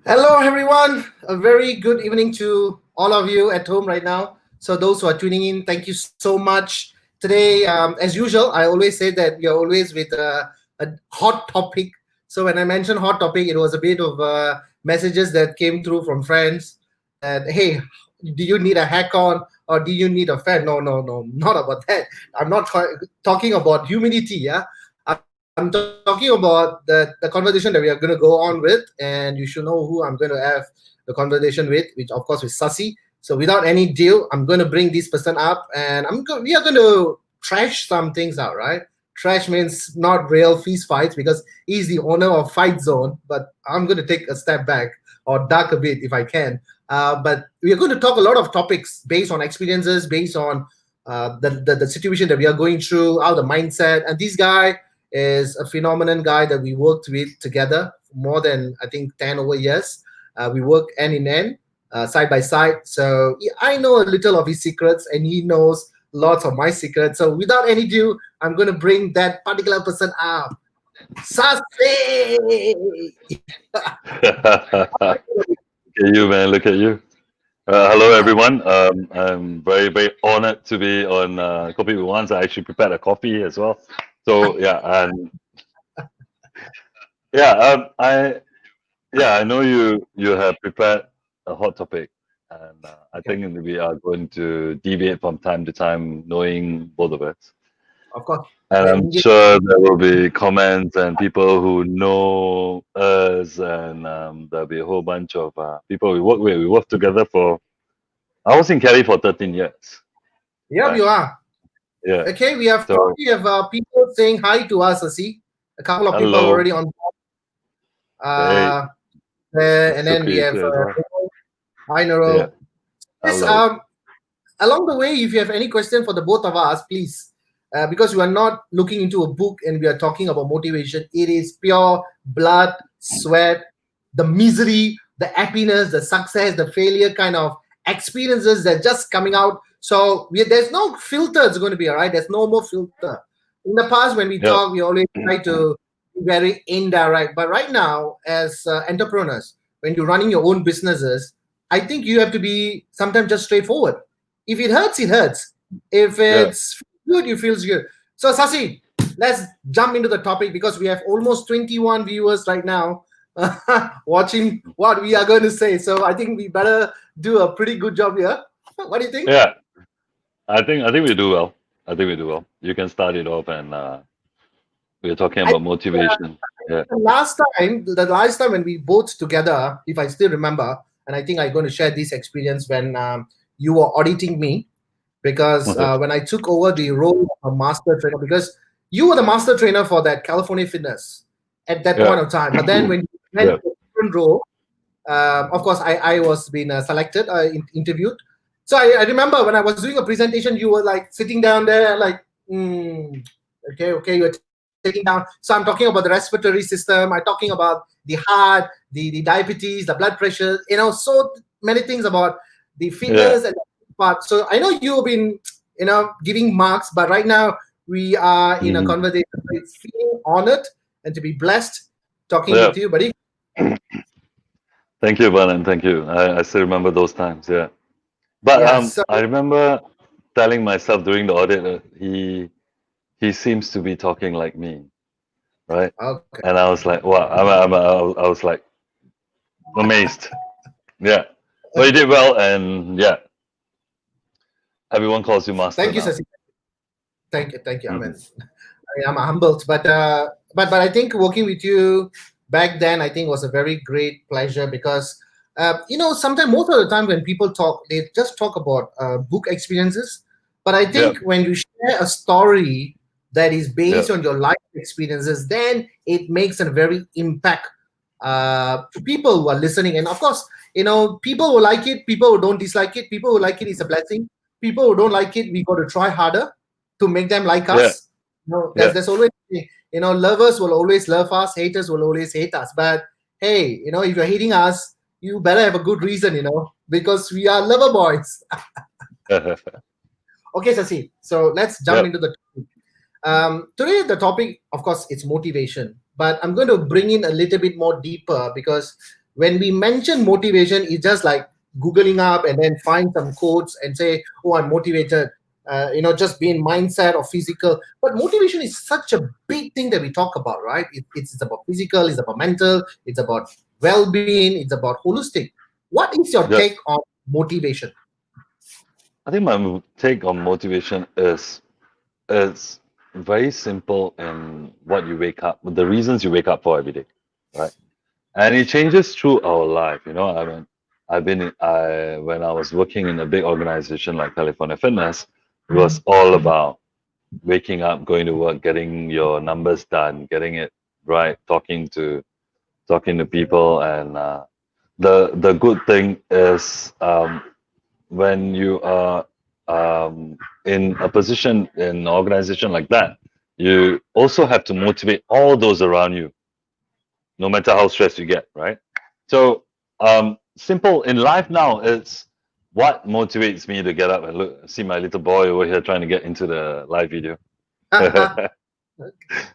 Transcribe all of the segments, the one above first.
Hello, everyone. A very good evening to all of you at home right now. So, those who are tuning in, thank you so much. Today, as usual, I always say that we are always with a hot topic. So, when I mentioned hot topic, it was a bit of messages that came through from friends that, hey, do you need a hack on or do you need a fan? No, no, no, not about that. I'm not talking about humidity. Yeah, I'm talking about the conversation that we are going to go on with, and you should know who I'm going to have the conversation with, which of course is Sasi. So without any deal, I'm going to bring this person up, and we are going to trash some things out, right? Trash means not real feast fights because he's the owner of Fight Zone, but I'm going to take a step back or duck a bit if I can. But we are going to talk a lot of topics based on experiences, based on the situation that we are going through, how the mindset. And this guy is a phenomenon guy that we worked with together for more than I think 10 over years. We work end in end, side by side. So yeah, I know a little of his secrets, and he knows lots of my secrets. So without any ado, I'm going to bring that particular person up. Sasi! Look at you, man. Look at you. Hello, everyone. I'm very, very honored to be on Kopi with Once. I actually prepared a coffee as well. So yeah, and yeah, I know you have prepared a hot topic, and I Okay, think we are going to deviate from time to time, knowing both of us. of course. And I'm And sure there will be comments and people who know us, and there'll be a whole bunch of people we work with. We worked together for. I was in Cali for 13 years, yeah, right? you are. Yeah. Okay, we have So already have people saying hi to us, Sasi. A couple of people hello, already on hey, uh, there, and then we Suki is have here as well. hi Yeah, Nurul. Yes, hello. along the way, if you have any question for the both of us, please, because we are not looking into a book and we are talking about motivation. It is pure blood, sweat, the misery, the happiness, the success, the failure kind of experiences that just coming out. So there's no filter. It's going to be all right. There's no more filter. In the past, when we Yeah, talk, we always try to be very indirect. But right now, as entrepreneurs, when you're running your own businesses, I think you have to be sometimes just straightforward. If it hurts, it hurts. If yeah. it's good, it feels good. So, Sasi, let's jump into the topic because we have almost 21 viewers right now watching what we are going to say. So, I think we better do a pretty good job here. What do you think? Yeah. I think we do well. I think we do well. You can start it off, and we're talking I about motivation. Yeah. the last time when we both together, if I still remember, and I think I'm going to share this experience when you were auditing me because when I took over the role of a master trainer, because you were the master trainer for that California Fitness at that Yeah. point of time. But then when you went Yeah. to a different role, of course, I was being selected, interviewed. So I remember when I was doing a presentation, you were like sitting down there, like, okay, you were taking down. So I'm talking about the respiratory system. I'm talking about the heart, the diabetes, the blood pressure, so many things about the Yeah. fitness and part. So I know you've been, giving marks, but right now we are in a Hmm. conversation. It's feeling honored and to be blessed talking Yeah. with you, buddy. Thank you, Balan. Thank you. I still remember those times. Yeah. But Yeah. So I remember telling myself during the audit that he seems to be talking like me, right? okay. And I was like, wow. I was like amazed. Yeah. But you did well, and yeah, everyone calls you master Thank you, now. Sasi. Thank you. Hmm. I'm humbled, but I think working with you back then, I think was a very great pleasure because sometimes most of the time when people talk, they just talk about book experiences. But I Yeah. think when you share a story that is Yeah. based on your life experiences, then it makes a very impact to people who are listening. And of course, people who like it, people who don't dislike it, people who like it is a blessing. People who don't like it, we got to try harder to make them like Yeah. us. No, Yeah. there's always, lovers will always love us, haters will always hate us. But hey, if you're hating us, you better have a good reason, because we are lover boys. Okay, Sasi. So let's jump Yeah. into the topic. Today the topic, of course, it's motivation, but I'm going to bring in a little bit more deeper because when we mention motivation, it's just like googling up and then find some quotes and say, "Oh, I'm motivated." Just being mindset or physical. But motivation is such a big thing that we talk about, right? It's about physical, it's about mental, it's about well-being, it's about holistic. What is your Yeah, take on motivation? I think my take on motivation is very simple in what you wake up, the reasons you wake up for every day, right? And it changes through our life. I mean, when I was working in a big organization like California Fitness, it was all about waking up, going to work, getting your numbers done, getting it right, talking to people, and the good thing is when you are in a position in an organization like that, you also have to motivate all those around you, no matter how stressed you get, right? So, simple in life now, it's what motivates me to get up and look, see my little boy over here trying to get into the live video.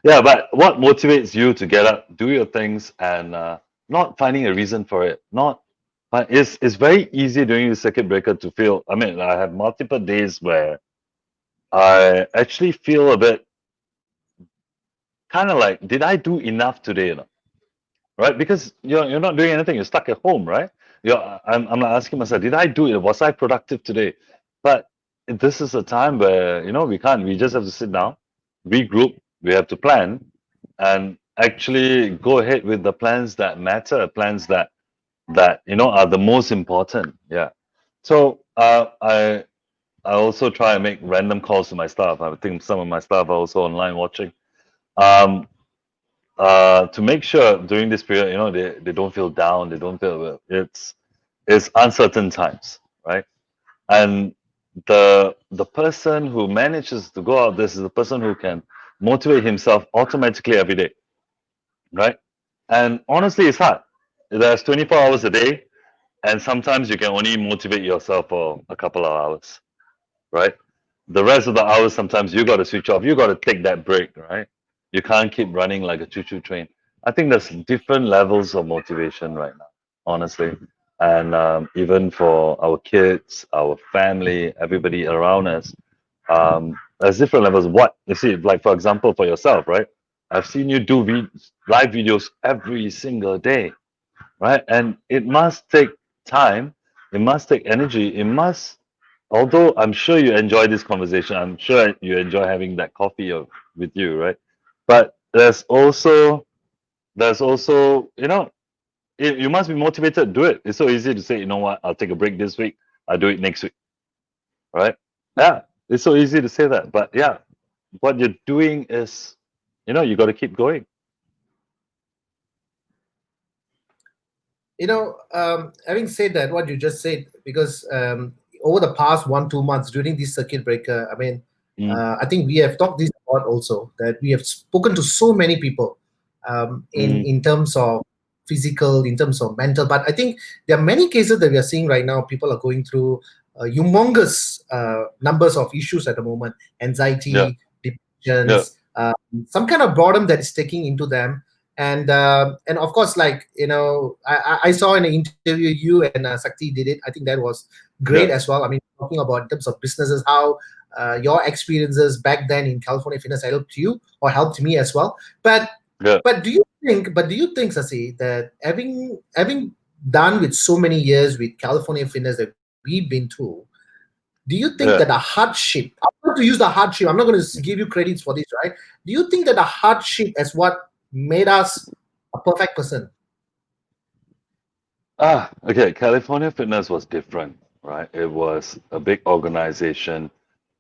Yeah, but what motivates you to get up, do your things, and not finding a reason for it? Not, but it's very easy during the circuit breaker to feel. I mean, I have multiple days where I actually feel a bit kind of like, did I do enough today? Right? Because you're not doing anything. You're stuck at home, right? I'm not asking myself, did I do it? Was I productive today? But this is a time where we can't. We just have to sit down, regroup. We have to plan, and actually go ahead with the plans that matter, plans that are the most important. Yeah. So I also try and make random calls to my staff. I think some of my staff are also online watching. Um, to make sure during this period, they don't feel down, they don't feel it's uncertain times, right? And the person who manages to go out this is the person who can motivate himself automatically every day, right? And honestly, it's hard. There's 24 hours a day, and sometimes you can only motivate yourself for a couple of hours, right? The rest of the hours, sometimes you got to switch off. You got to take that break, right? You can't keep running like a choo-choo train. I think there's different levels of motivation right now, honestly. And even for our kids, our family, everybody around us, there's different levels. What you see, like for example, for yourself, right? I've seen you do live videos every single day, right? And it must take time, it must take energy, it must, although I'm sure you enjoy this conversation, I'm sure you enjoy having that coffee with you, right? But there's also you must be motivated to do it. It's so easy to say, you know what, I'll take a break this week, I'll do it next week, right? Yeah, it's so easy to say that, but yeah, what you're doing is, you got to keep going. Having said that, what you just said, because over the past 1 2 months during this circuit breaker, I mean, Mm, I think we have talked this about also, that we have spoken to so many people, mm, in terms of physical, in terms of mental. But I think there are many cases that we are seeing right now. People are going through humongous numbers of issues at the moment: yeah, anxiety, yeah, depressions, some kind of boredom that is taking into them. And of course, like, I saw in an interview you and Sakti did it. I think that was great yeah, as well. I mean, talking about in terms of businesses, how your experiences back then in California Fitness helped you or helped me as well. but yeah, but do you think, Sasi, that having done with so many years with California Fitness that we've been through, do you think that the yeah. hardship, I'm going to use the hardship, I'm not going to give you credits for this, right? Do you think that the hardship is what made us a perfect person? Okay. California Fitness was different, right? It was a big organization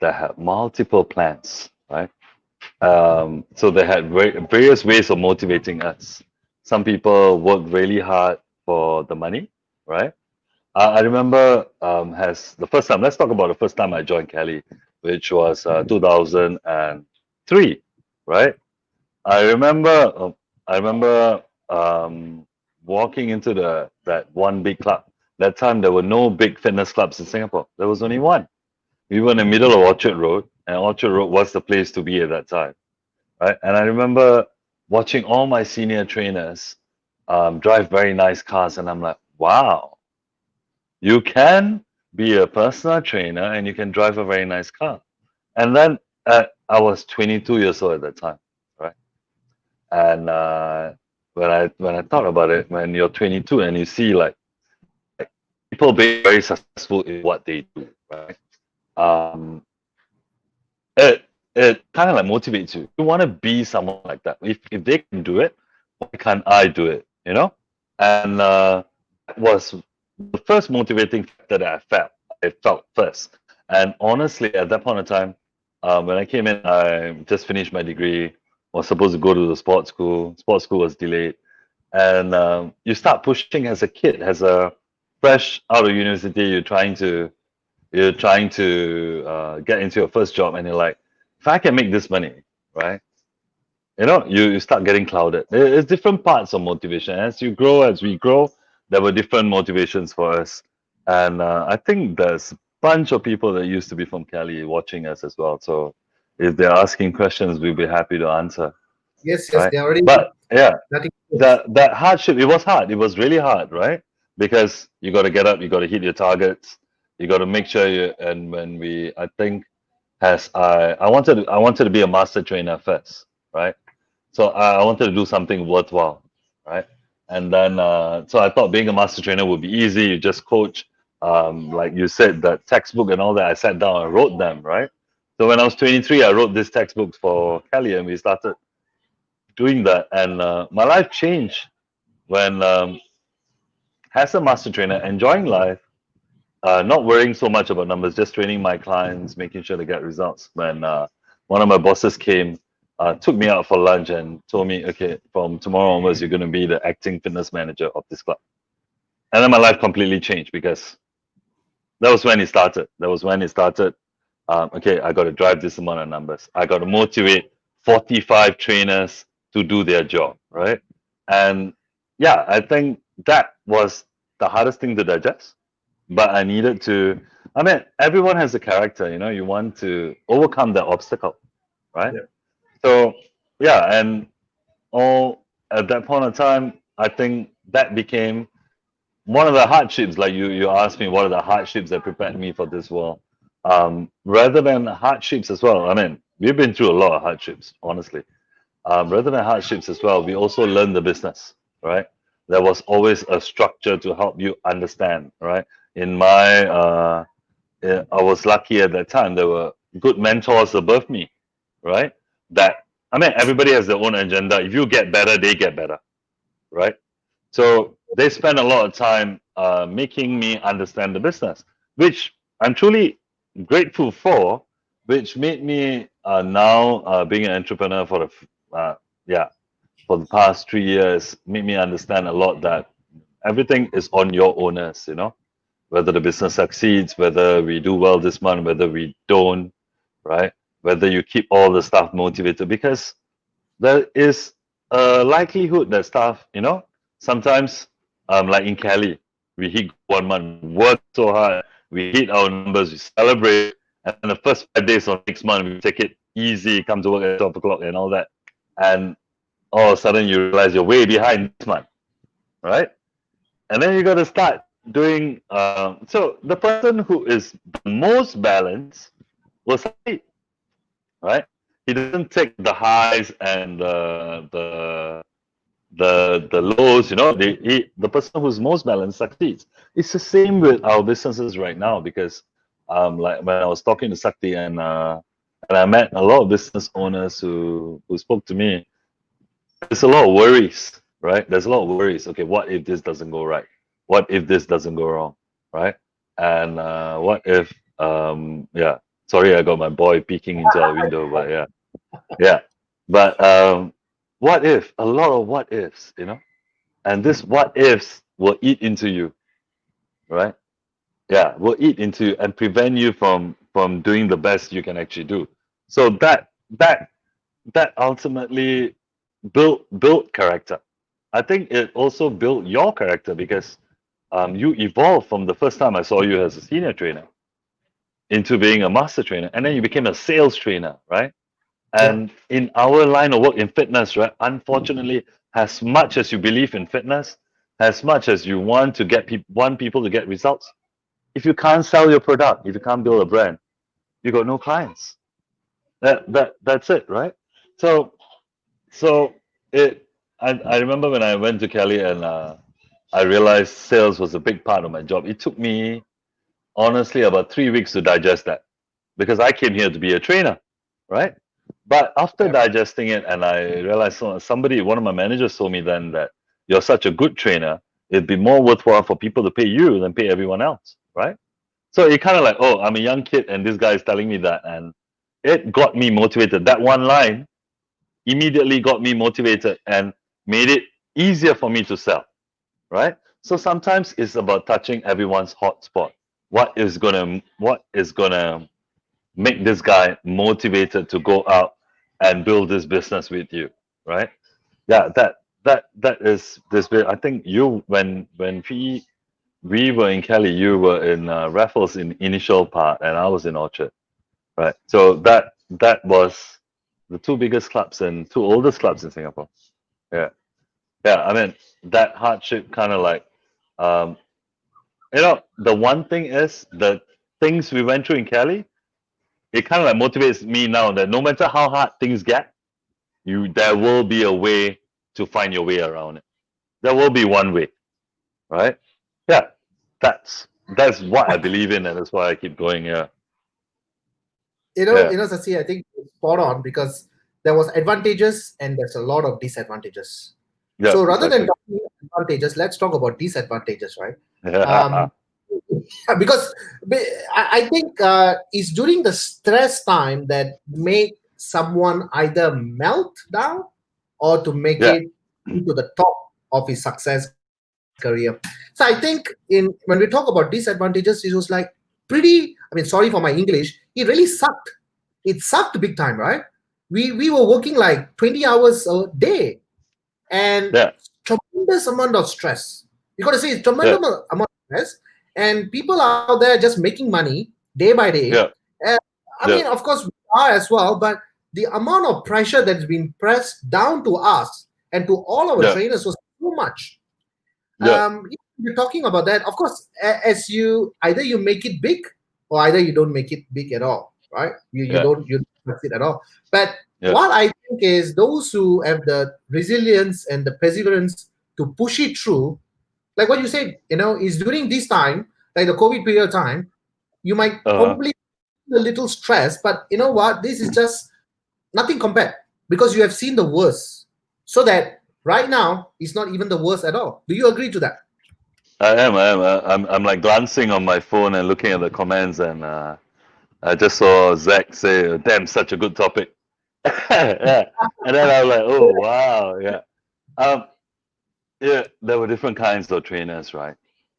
that had multiple plans, right? So they had various ways of motivating us. Some people worked really hard for the money, right? I remember has the first time. Let's talk about the first time I joined Cali, which was 2003, right? I remember, I remember walking into that one big club. That time there were no big fitness clubs in Singapore. There was only one. We were in the middle of Orchard Road, and Orchard Road was the place to be at that time, right? And I remember watching all my senior trainers drive very nice cars, and I'm like, wow, you can be a personal trainer and you can drive a very nice car. And then I was 22 years old at that time, right? And when I thought about it, when you're 22 and you see like people being very successful in what they do, right? Um, it it kind of like motivates you. You want to be someone like that. If they can do it, why can't I do it? You know? And that was the first motivating factor that I felt first. And honestly, at that point in time, when I came in, I just finished my degree. Was supposed to go to the sports school. Sports school was delayed, and you start pushing as a kid, as a fresh out of university. You're trying to get into your first job, and you're like, if I can make this money, right? You start getting clouded. It's different parts of motivation. As we grow, there were different motivations for us. And I think there's a bunch of people that used to be from Cali watching us as well. So if they're asking questions, we'll be happy to answer, Yes, yes, right? they already But yeah, nothing else. that hardship, it was hard. It was really hard, right? Because you got to get up, you got to hit your targets, you got to make sure you. And when we, I think, has I wanted to be a master trainer first, right? So I wanted to do something worthwhile, right? And then so I thought being a master trainer would be easy. You just coach, like you said, the textbook and all that. I sat down and wrote them, right? So when I was 23, I wrote this textbook for Kelly, and we started doing that. And my life changed when, as a master trainer, enjoying life, not worrying so much about numbers, just training my clients, making sure they get results. When one of my bosses came, took me out for lunch and told me, okay, from tomorrow onwards, you're going to be the acting fitness manager of this club. And then my life completely changed because that was when it started. That was when it started. Okay, I got to drive this amount of numbers. I got to motivate 45 trainers to do their job, right? And yeah, I think that was the hardest thing to digest, but I needed to. I mean, everyone has a character, you want to overcome that obstacle, right? Yeah. So, yeah, and all at that point of time, I think that became one of the hardships. Like you asked me, what are the hardships that prepared me for this world? Rather than hardships as well, I mean, we've been through a lot of hardships, honestly. Rather than hardships as well, we also learn the business, right? There was always a structure to help you understand, right? In my, I was lucky at that time. There were good mentors above me, right? That I mean, everybody has their own agenda. If you get better, they get better, right? So they spend a lot of time making me understand the business, which I'm truly grateful for, which made me now being an entrepreneur yeah, for the past 3 years, made me understand a lot that everything is on your onus, whether the business succeeds, whether we do well this month, whether we don't, right? Whether you keep all the staff motivated, because there is a likelihood that staff, sometimes, like in Cali, we hit one month, work so hard, we hit our numbers, we celebrate, and then the first 5 days of next month, we take it easy, come to work at 12 o'clock and all that. And all of a sudden, you realize you're way behind this month, right? And then you got to start doing. So the person who is the most balanced will succeed, right? He doesn't take the highs and the lows. The person who's most balanced succeeds. It's the same with our businesses right now because, like when I was talking to Sakti and I met a lot of business owners who spoke to me. There's a lot of worries, right? There's a lot of worries. Okay, what if this doesn't go right? What if this doesn't go wrong, right? And what if, yeah, sorry, I got my boy peeking into our window, but yeah, yeah. But what if, a lot of what ifs, and this what ifs will eat into you, right? Yeah, will eat into you and prevent you from doing the best you can actually do. So that ultimately built character. I think it also built your character because you evolved from the first time I saw you as a senior trainer into being a master trainer, and then you became a sales trainer, right? Yeah. And in our line of work in fitness, right, unfortunately, as much as you believe in fitness, as much as you want to get want people to get results, if you can't sell your product, if you can't build a brand, you got no clients. That's it, right? So so it I remember when I went to Kelly and I realized sales was a big part of my job. It took me honestly about 3 weeks to digest that because I came here to be a trainer, right? But after Yeah. digesting it, and I realized somebody, one of my managers told me then that you're such a good trainer, it'd be more worthwhile for people to pay you than pay everyone else, right? So it kind of like, oh, I'm a young kid, and this guy is telling me that, and it got me motivated. That one line immediately got me motivated and made it easier for me to sell, right? So sometimes it's about touching everyone's hot spot. What is gonna make this guy motivated to go out and build this business with you, right? Yeah, that is this bit. I think you when we were in Cali, you were in Raffles in initial part, and I was in Orchard, right? So that was the two biggest clubs and two oldest clubs in Singapore. Yeah, yeah. I mean that hardship kind of like, um, the one thing is the things we went through in Cali. It kind of like motivates me now that no matter how hard things get, there will be a way to find your way around it. There will be one way, right? Yeah, that's what I believe in, and that's why I keep going. Yeah, yeah, Sasi, I think it's spot on because there was advantages and there's a lot of disadvantages. yeah, So rather than precisely. talking about advantages, let's talk about disadvantages, right? Yeah, Um, because I think it's during the stress time that make someone either melt down or to make yeah, it to the top of his success career. So I think when we talk about disadvantages, it was like pretty. I mean, sorry for my English. It really sucked. It sucked big time, right? We were working like 20 hours a day and yeah, tremendous amount of stress. You got to say it's tremendous yeah, amount of stress, and people out there just making money day by day. yeah, And I mean, yeah, of course, we are as well, but the amount of pressure that's been pressed down to us and to all our yeah, trainers was so much. yeah, You're talking about that. Of course, as you either you make it big or either you don't make it big at all, right? yeah, You don't succeed at all. But yeah, what I think is those who have the resilience and the perseverance to push it through, like what you said, is during this time, like the COVID period time, you might uh, probably feel a little stressed, but you know what? This is just nothing compared because you have seen the worst. So that right now it's not even the worst at all. Do you agree to that? I'm like glancing on my phone and looking at the comments, and I just saw Zach say, "Damn, such a good topic." Yeah, and then I was like, "Oh wow, yeah." Um, yeah, there were different kinds of trainers, right?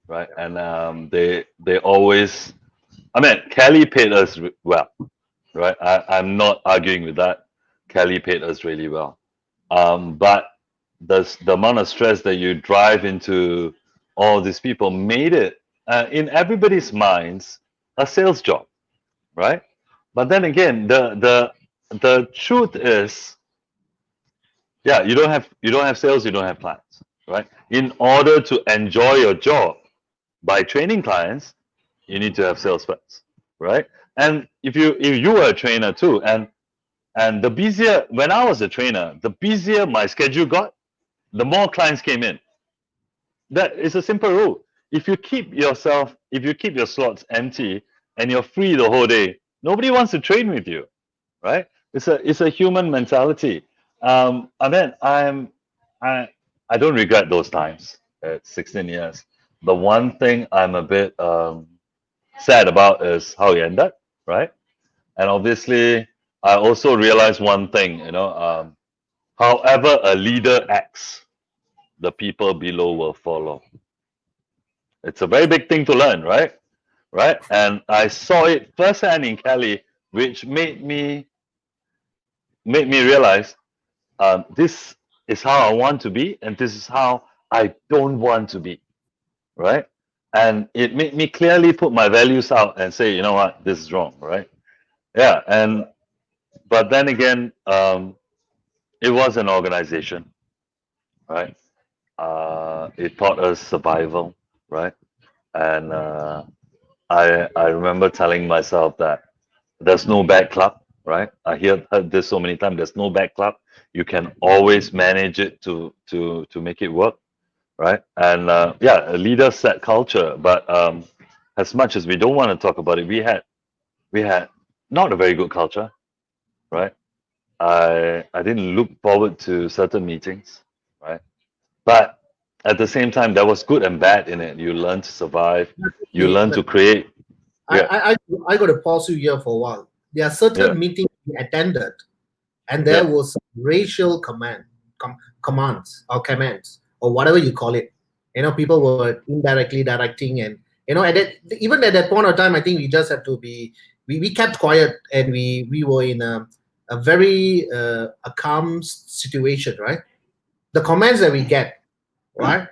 Right, and they always. I mean, Kelly paid us well, right? I'm not arguing with that. Kelly paid us really well. But the amount of stress that you drive into all these people made it, in everybody's minds, a sales job, right? But then again, the truth is, yeah, you don't have sales, you don't have clients, right? In order to enjoy your job by training clients, you need to have sales first, right? And if you were a trainer too, and the busier when I was a trainer, the busier my schedule got, the more clients came in. That is a simple rule. If you keep your slots empty and you're free the whole day, nobody wants to train with you, right? It's a human mentality. I mean, I I don't regret those times at 16 years. The one thing I'm a bit sad about is how it ended, right? And obviously, I also realized one thing, however a leader acts, the people below will follow. It's a very big thing to learn, right? Right? And I saw it firsthand in Cali, which made me realize, this is how I want to be, and this is how I don't want to be, right? And it made me clearly put my values out and say, you know what, this is wrong, right? Yeah, and but then again, it was an organization, right? It taught us survival, right? And I remember telling myself that there's no bad club, right? Heard this so many times. There's no bad club. You can always manage it to make it work, right? And yeah, a leader set culture, but as much as we don't want to talk about it, we had not a very good culture, right? I didn't look forward to certain meetings, right? But at the same time, there was good and bad in it. You learn to survive. You Okay, learn to but create. I, Yeah, I, I, I got to pause you here for a while. There are yeah, certain meetings we attended, and there yeah. was racial commands or commands or whatever you call it. People were indirectly directing, and even at that point of time, I think we just have to be. We kept quiet, and we were in a very a calm situation, right? The comments that we get, right?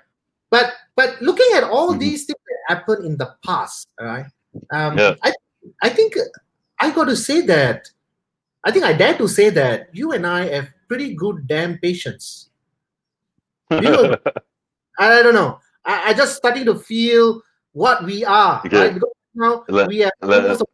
But looking at all Hmm. these things that happened in the past, all right? Yeah. I think I got to say that I think I dare to say that you and I have pretty good damn patience. Do you agree? I don't know. I just starting to feel what we are, right? Okay. Because now Let, we have let, almost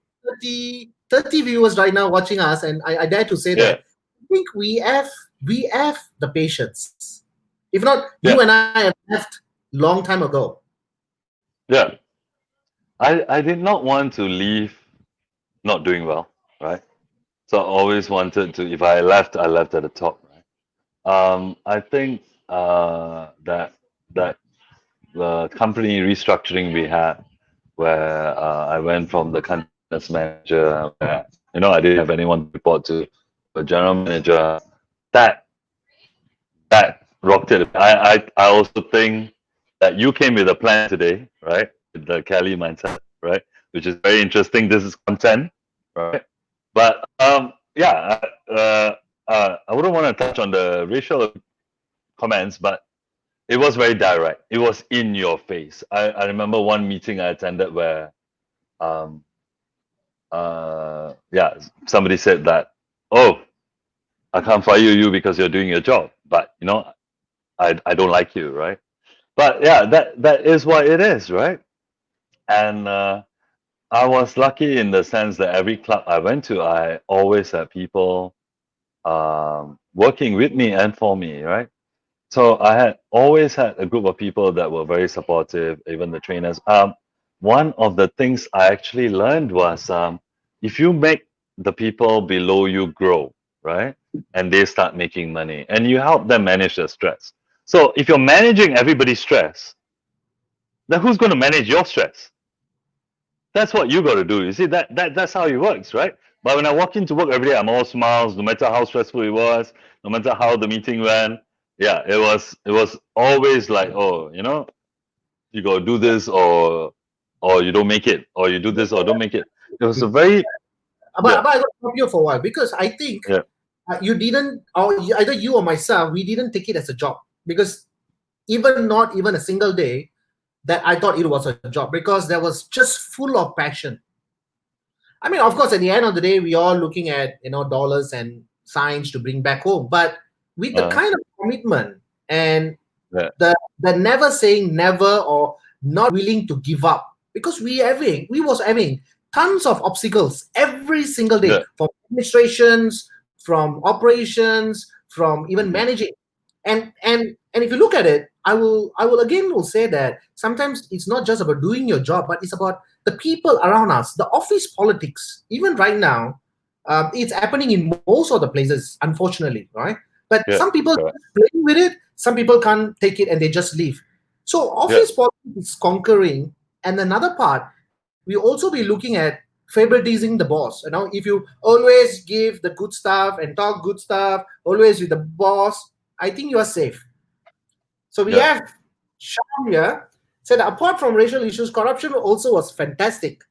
30 viewers right now watching us, and I dare to say yeah, that I think we have the patience. If not, you yeah, and I have left long time ago. yeah. I did not want to leave not doing well, right? So I always wanted to. If I left, I left at the top, right? I think that the company restructuring we had, where I went from the continuous manager, where I didn't have anyone to report to, a general manager. That that rocked it. I also think that you came with a plan today, right? With the Cali mindset, right? Which is very interesting. This is content, right? But yeah, I wouldn't want to touch on the racial comments, but it was very direct. It was in your face. I remember one meeting I attended where um yeah, somebody said that, oh, I can't fire you because you're doing your job, but I don't like you, right? But yeah, that is what it is, right? And I was lucky in the sense that every club I went to, I always had people working with me and for me, right? So I had always had a group of people that were very supportive, even the trainers. One of the things I actually learned was if you make the people below you grow, right, and they start making money, and you help them manage their stress. So if you're managing everybody's stress, then who's going to manage your stress? That's what you got to do. You see, that's how it works, right? But when I walk into work every day, I'm all smiles, no matter how stressful it was, no matter how the meeting went. Yeah, it was always like, oh, you got to do this or you don't make it, or you do this or don't make it. It was a very yeah, But I got to stop you for a while because I think yeah, you didn't, or either you or myself, we didn't take it as a job because even not even a single day that I thought it was a job because there was just full of passion. I mean, of course, at the end of the day, we are looking at dollars and signs to bring back home, but with the uh, kind of commitment and yeah, the never saying never or not willing to give up because we was having tons of obstacles every single day yeah, from administrations, from operations, from even mhm, managing. And if you look at it, I will again will say that sometimes it's not just about doing your job, but it's about the people around us, the office politics. Even right now, it's happening in most of the places, unfortunately, right? But yeah, some people correct, just playing with it, some people can't take it and they just leave. So yeah, office politics is conquering, and another part we also be looking at favoritising the boss. If you always give the good stuff and talk good stuff, always with the boss, I think you are safe. So we yeah, have Sham here said apart from racial issues, corruption also was fantastic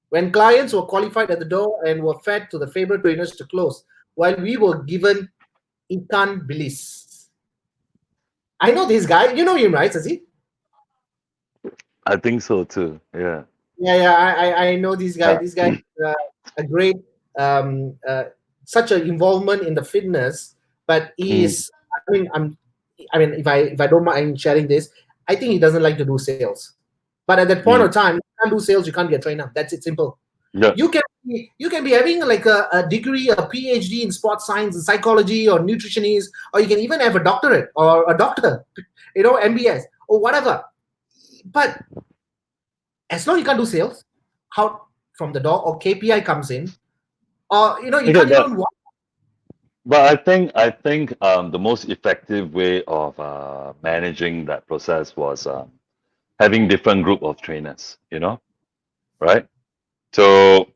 when clients were qualified at the door and were fed to the favorite trainers to close, while we were given ikan bilis. I know this guy. You know him, right, Sasi? I think so too. Yeah, yeah. I know this guy. Uh, This guy is a great. Um, uh, such an involvement in the fitness, but he Mm, is. I mean, if I don't mind sharing this, I think he doesn't like to do sales. But at that point of mm, time, you can't do sales, you can't be a trainer. That's it, simple. yeah. You can be having like a degree, a PhD in sports science, and psychology, or nutritionist, or you can even have a doctorate or a doctor, MBS or whatever. But as long as you can't do sales, how from the door or KPI comes in, or you Okay, can't even walk. but I think the most effective way of managing that process was having different group of trainers. Right? So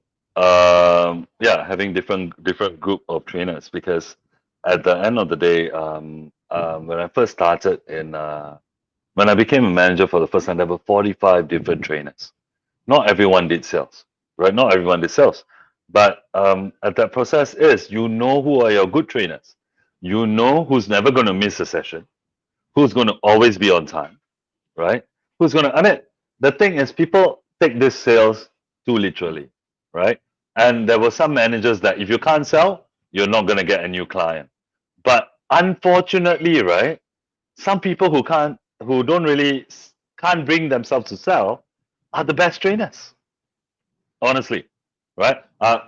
yeah, having different group of trainers, because at the end of the day, when I first started when I became a manager for the first time, there were 45 different trainers. Not everyone did sales, right? Not everyone did sales. But at that process is, who are your good trainers. You know who's never going to miss a session, who's going to always be on time, right? Who's going to, I mean, the thing is, people take this sales too literally, right? And there were some managers that if you can't sell, you're not going to get a new client. But unfortunately, right, some people who don't really can't bring themselves to sell are the best trainers, honestly, right? I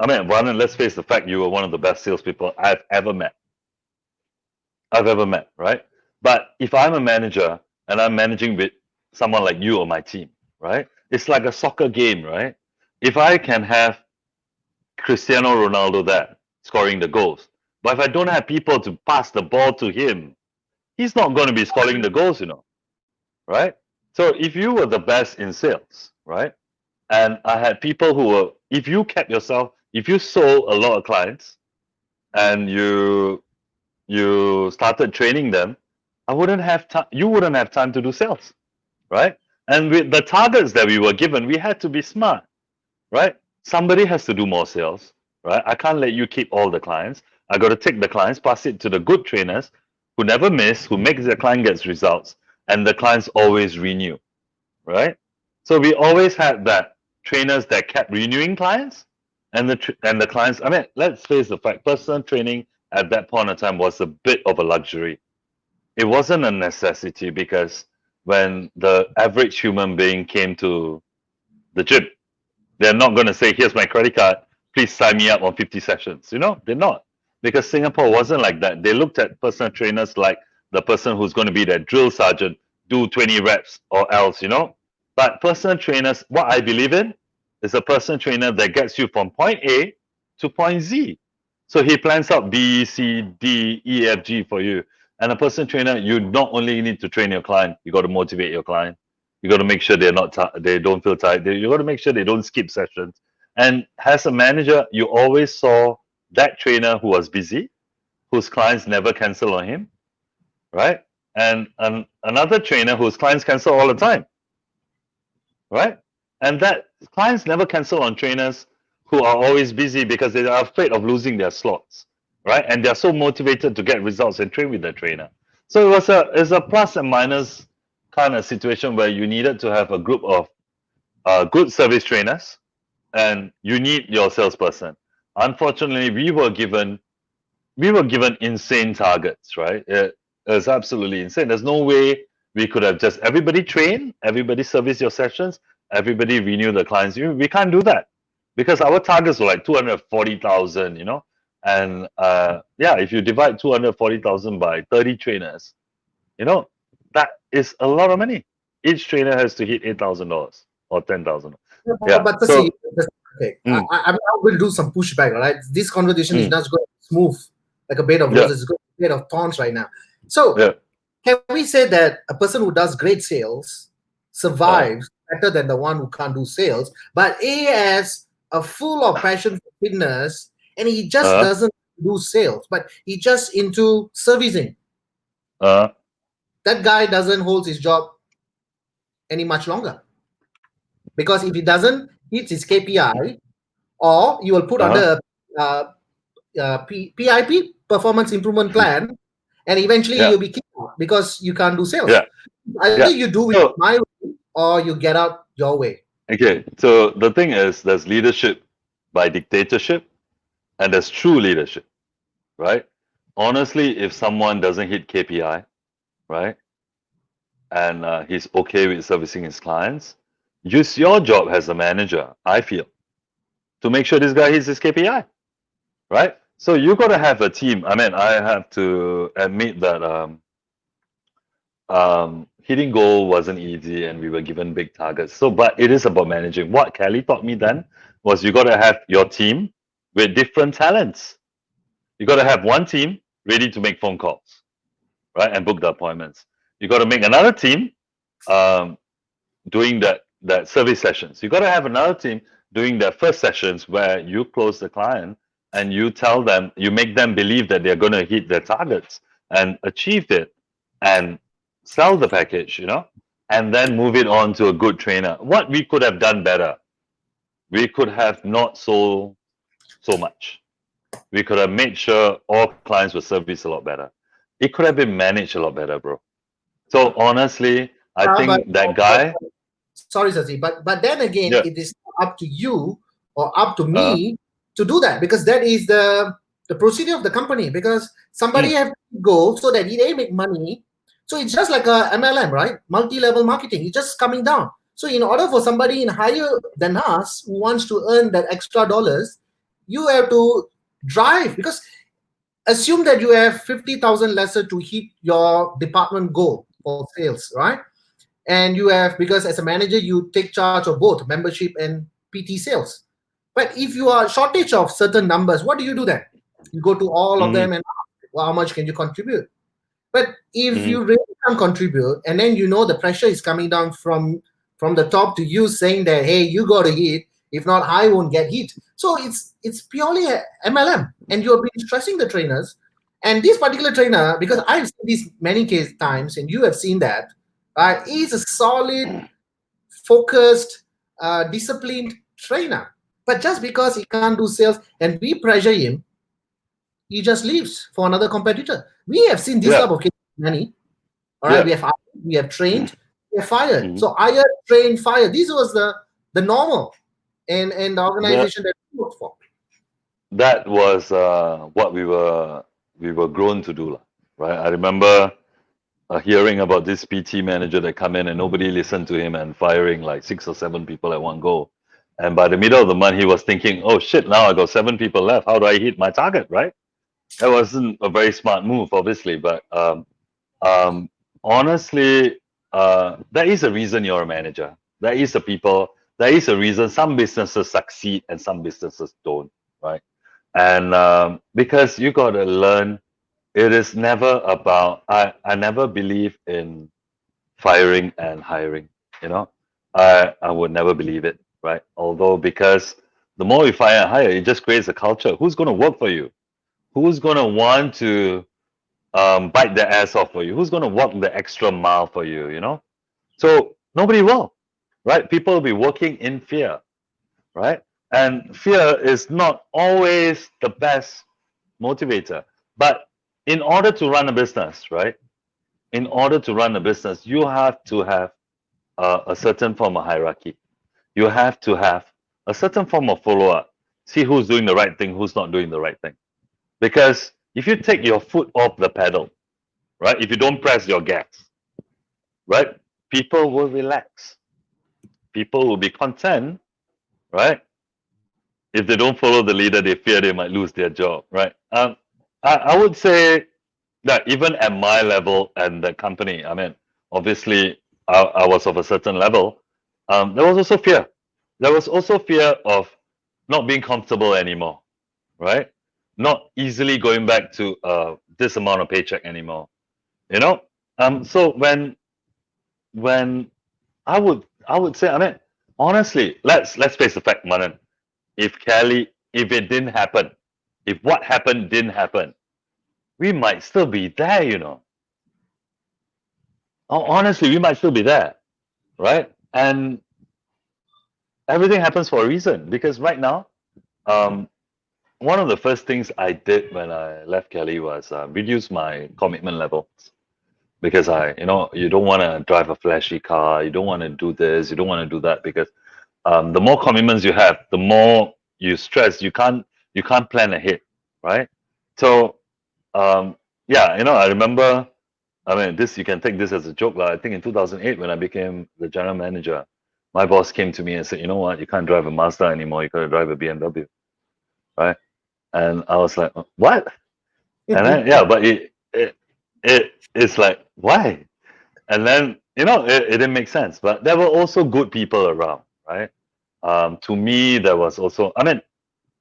mean, Varun, let's face the fact, you were one of the best salespeople I've ever met, right? But if I'm a manager and I'm managing with someone like you or my team, right? It's like a soccer game, right? If I can have Cristiano Ronaldo there scoring the goals, but if I don't have people to pass the ball to him, he's not going to be scoring the goals, right? So if you were the best in sales, right? And I had people who were, if you sold a lot of clients and you started training them, I wouldn't have time. You wouldn't have time to do sales, right? And with the targets that we were given, we had to be smart, right? Somebody has to do more sales, right? I can't let you keep all the clients. I got to take the clients, pass it to the good trainers who never miss, who makes the client gets results, and the clients always renew, right? So we always had that trainers that kept renewing clients, and the clients. I mean, let's face the fact: personal training at that point in time was a bit of a luxury. It wasn't a necessity, because when the average human being came to the gym, they're not going to say, "Here's my credit card. Please sign me up on 50 sessions." They're not, because Singapore wasn't like that. They looked at personal trainers like the person who's going to be their drill sergeant, do 20 reps or else. But personal trainers, what I believe in, is a personal trainer that gets you from point A to point Z. So he plans out B, C, D, E, F, G for you. And a personal trainer, you not only need to train your client, you got to motivate your client. You got to make sure they don't feel tired. You got to make sure they don't skip sessions. And as a manager, you always saw that trainer who was busy, whose clients never cancel on him, right? And another trainer whose clients cancel all the time, right? And that clients never cancel on trainers who are always busy because they are afraid of losing their slots, right? And they're so motivated to get results and train with their trainer. So it's a plus and minus kind of situation where you needed to have a group of good service trainers, and you need your salesperson. Unfortunately, we were given insane targets, right? It's absolutely insane. There's no way we could have just everybody train, everybody service your sessions, everybody renew the clients. We can't do that, because our targets were like 240,000, and yeah, if you divide 240,000 by 30 trainers, you know, that is a lot of money. Each trainer has to hit $8,000 or 10,000. Yeah. But Sasi, So, okay, mm, I will do some pushback. Right, this conversation is mm, not going smooth like a bed of yeah, roses. It's going to be a bed of thorns right now. So yeah, can we say that a person who does great sales uh, survives better than the one who can't do sales, but he has a full of passion for fitness and he just uh, doesn't do sales, but he just into servicing. uh, That guy doesn't hold his job any much longer because if he doesn't hit his KPI, or you will put uh, under uh, PIP, performance improvement plan, and eventually yeah, you'll be kicked out because you can't do sales. yeah, Either yeah. you do it So, my way or you get out your way. okay. So the thing is, there's leadership by dictatorship, and there's true leadership, right? Honestly, if someone doesn't hit KPI, right, and he's okay with servicing his clients, use your job as a manager, I feel, to make sure this guy hits his KPI, right? So you got to have a team. I mean, I have to admit that hitting goal wasn't easy, and we were given big targets. So, but it is about managing. What Kelly taught me then was you got to have your team with different talents. You got to have one team ready to make phone calls, right, and book the appointments. You got to make another team um, doing that survey sessions. You got to have another team doing their first sessions where you close the client and you tell them, you make them believe that they're going to hit their targets and achieve it and sell the package, and then move it on to a good trainer. What we could have done better, we could have not sold so much. We could have made sure all clients were serviced a lot better. It could have been managed a lot better, bro. So honestly, I Yeah, think that guy, sorry, Sasi, but then again, yeah, it is up to you or up to uh, me to do that, because that is the procedure of the company. Because somebody mm, have to go so that they make money. So it's just like a MLM, right? Multi-level marketing. It's just coming down. So in order for somebody in higher than us who wants to earn that extra dollars, you have to drive, because assume that you have 50,000 lesser to hit your department goal for sales, right? And you have, because as a manager you take charge of both membership and PT sales. But if you are shortage of certain numbers, what do you do then? You go to all of mm, them and ask, well, how much can you contribute? But if mm, you really can't contribute, and then the pressure is coming down from the top to you, saying that, hey, you got to hit, if not I won't get hit. So it's purely a MLM, and you have been stressing the trainers. And this particular trainer, because I've seen this many case times and you have seen that, he's a solid, focused, disciplined trainer. But just because he can't do sales and we pressure him, he just leaves for another competitor. We have seen this yeah, type of cases many. All right, yeah, we have trained, we have fired. mm, So hire, train, fire. This was the normal and the that organization that we worked for. that was what we were grown to do, lah, right? I remember hearing about this PT manager that come in and nobody listened to him and firing like 6 or 7 people at one go. And by the middle of the month, he was thinking, "Oh shit! Now I got 7 people left. How do I hit my target?" Right? That wasn't a very smart move, obviously, but um, honestly, there is a reason you're a manager. There is a people. There is a reason some businesses succeed and some businesses don't, right? And because you got to learn, it is never about. I never believe in firing and hiring. You know, I would never believe it, right? Although because the more you fire and hire, it just creates a culture. Who's going to work for you? Who's going to want to bite their ass off for you? Who's going to walk the extra mile for you? So nobody will, right? People will be working in fear, right? And fear is not always the best motivator. But in order to run a business, right? In order to run a business, you have to have a certain form of hierarchy. You have to have a certain form of follow up. See who's doing the right thing, who's not doing the right thing. Because if you take your foot off the pedal, right? If you don't press your gas, right? People will relax. People will be content, right? If they don't follow the leader, they fear they might lose their job, right? I would say that even at my level and the company, I mean, obviously, I was of a certain level. There was also fear. There was also fear of not being comfortable anymore, right? Not easily going back to this amount of paycheck anymore. You know, so when I would say, I mean, honestly, let's face the fact, Manan. If it didn't happen, if what happened didn't happen, we might still be there. Honestly, we might still be there, right? And everything happens for a reason. Because right now, um, one of the first things I did when I left Kelly was reduce my commitment level. Because you don't want to drive a flashy car, you don't want to do this, you don't want to do that, because the more commitments you have, the more you stress. You can't plan ahead, right? So, um, yeah, I remember. I mean, this you can take this as a joke, lah. I think in 2008, when I became the general manager, my boss came to me and said, "You know what? You can't drive a Mazda anymore. You got to drive a BMW, right?" And I was like, "What?" And then yeah, but it's like, why? And then it didn't make sense. But there were also good people around, right? To me, there was also. I mean,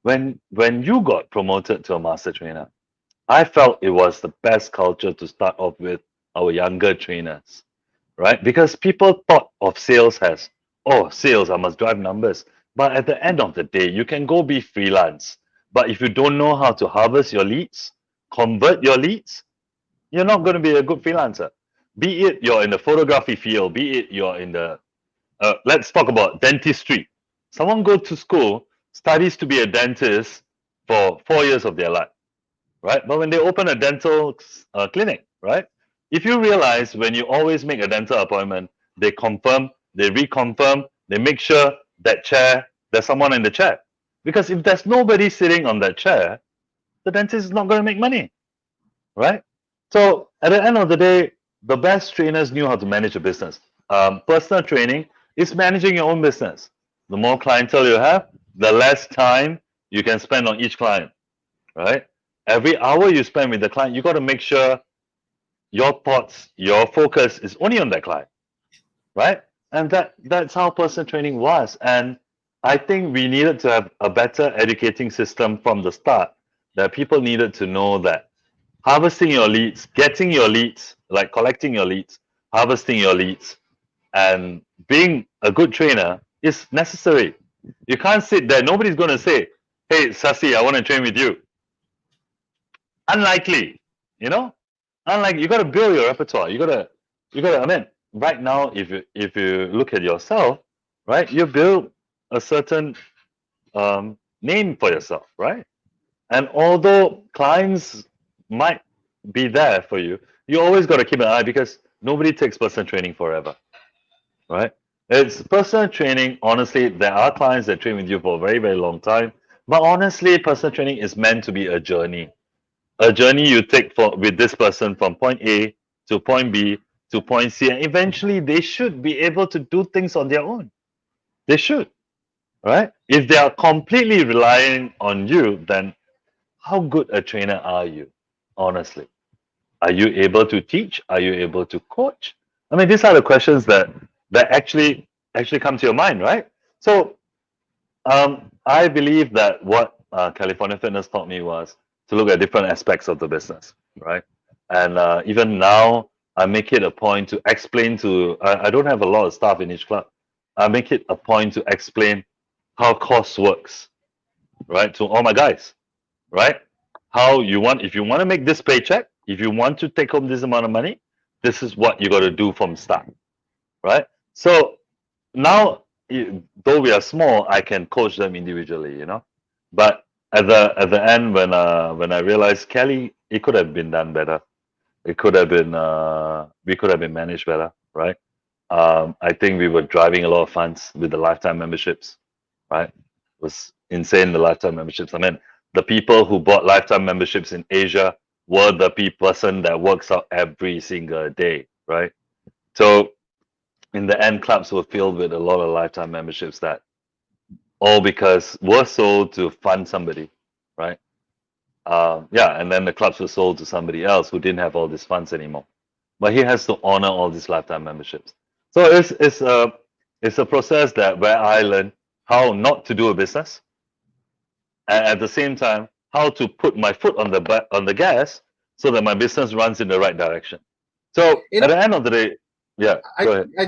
when you got promoted to a master trainer, I felt it was the best culture to start off with our younger trainers, right? Because people thought of sales as, oh, sales, I must drive numbers. But at the end of the day, you can go be freelance. But if you don't know how to harvest your leads, convert your leads, you're not going to be a good freelancer. Be it you're in the photography field, be it you're in the, let's talk about dentistry. Someone go to school, studies to be a dentist for 4 years of their life, right? But when they open a dental clinic, right? If you realize when you always make a dental appointment, they confirm, they reconfirm, they make sure that chair, there's someone in the chair. Because if there's nobody sitting on that chair, the dentist is not going to make money, right? So at the end of the day, the best trainers knew how to manage a business. Personal training is managing your own business. The more clientele you have, the less time you can spend on each client, right? Every hour you spend with the client, you got to make sure your thoughts, your focus is only on that client, right? And that's how personal training was. And I think we needed to have a better educating system from the start, that people needed to know that harvesting your leads, getting your leads, like collecting your leads, harvesting your leads, and being a good trainer is necessary. You can't sit there. Nobody's going to say, "Hey, Sasi, I want to train with you." Unlikely, you know. Unlike, you got to build your repertoire. You got to. I mean, right now, if you look at yourself, right, you build a certain name for yourself, right? And although clients might be there for you, you always got to keep an eye, because nobody takes personal training forever, right? It's personal training. Honestly, there are clients that train with you for a very, very long time. But honestly, personal training is meant to be a journey you take for with this person from point A to point B to point C, and eventually they should be able to do things on their own. They should, right? If they are completely relying on you, then how good a trainer are you? Honestly, are you able to teach? Are you able to coach? I mean, these are the questions that actually come to your mind, right? So I believe that what California Fitness taught me was to look at different aspects of the business, right? And even now, I make it a point to explain to. I don't have a lot of staff in each club. I make it a point to explain how cost works, right, to all my guys, right? How you want, if you want to make this paycheck, if you want to take home this amount of money, this is what you got to do from start, right? So now, though we are small, I can coach them individually. But at the end, when I realized, Kelly, it could have been done better. It could have been we could have been managed better, right? I think we were driving a lot of funds with the lifetime memberships, right? It was insane, the lifetime memberships. I mean, the people who bought lifetime memberships in Asia were the person that works out every single day, right? So in the end, clubs were filled with a lot of lifetime memberships, that all because were sold to fund somebody, right? Yeah, and then the clubs were sold to somebody else who didn't have all these funds anymore. But he has to honor all these lifetime memberships. So it's a process that where I learned how not to do a business, and at the same time how to put my foot on the gas, so that my business runs in the right direction. So You at know, the end of the day, yeah, I, go ahead. I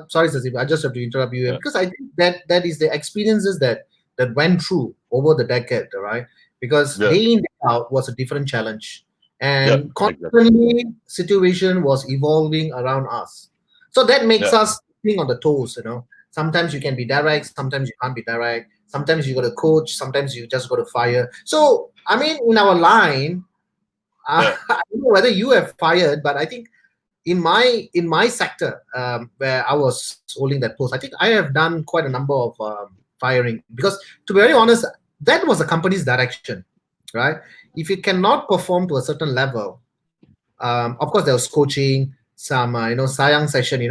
sorry, Sasi, I just have to interrupt you here, Yeah, because I think that is the experiences that went through over the decade, all right? Because yeah, day in day out was a different challenge, yeah, and exactly. constantly situation was evolving around us. So that makes Yeah, us think on the toes. Sometimes you can be direct, sometimes you can't be direct. Sometimes you got to coach, sometimes you just got to fire. So I mean, in our line, yeah, I don't know whether you have fired, but I think in my sector, where I was holding that post, I think I have done quite a number of firing, because to be very honest, that was the company's direction, right? If you cannot perform to a certain level, of course there was coaching, some sayang session,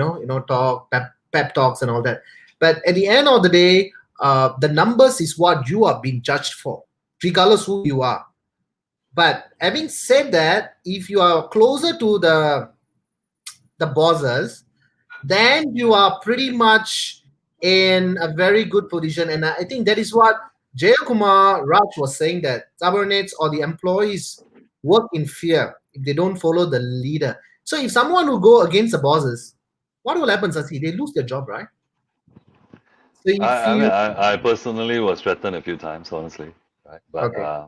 talk, pep talks and all that. But at the end of the day, the numbers is what you are being judged for, regardless who you are. But having said that, if you are closer to the bosses, then you are pretty much in a very good position. And I think that is what Jayakumar Raj was saying, that subordinates or the employees work in fear if they don't follow the leader. So if someone will go against the bosses, what will happen, Sasi? They lose their job, right? So if I mean, you I personally was threatened a few times, honestly, right? But okay,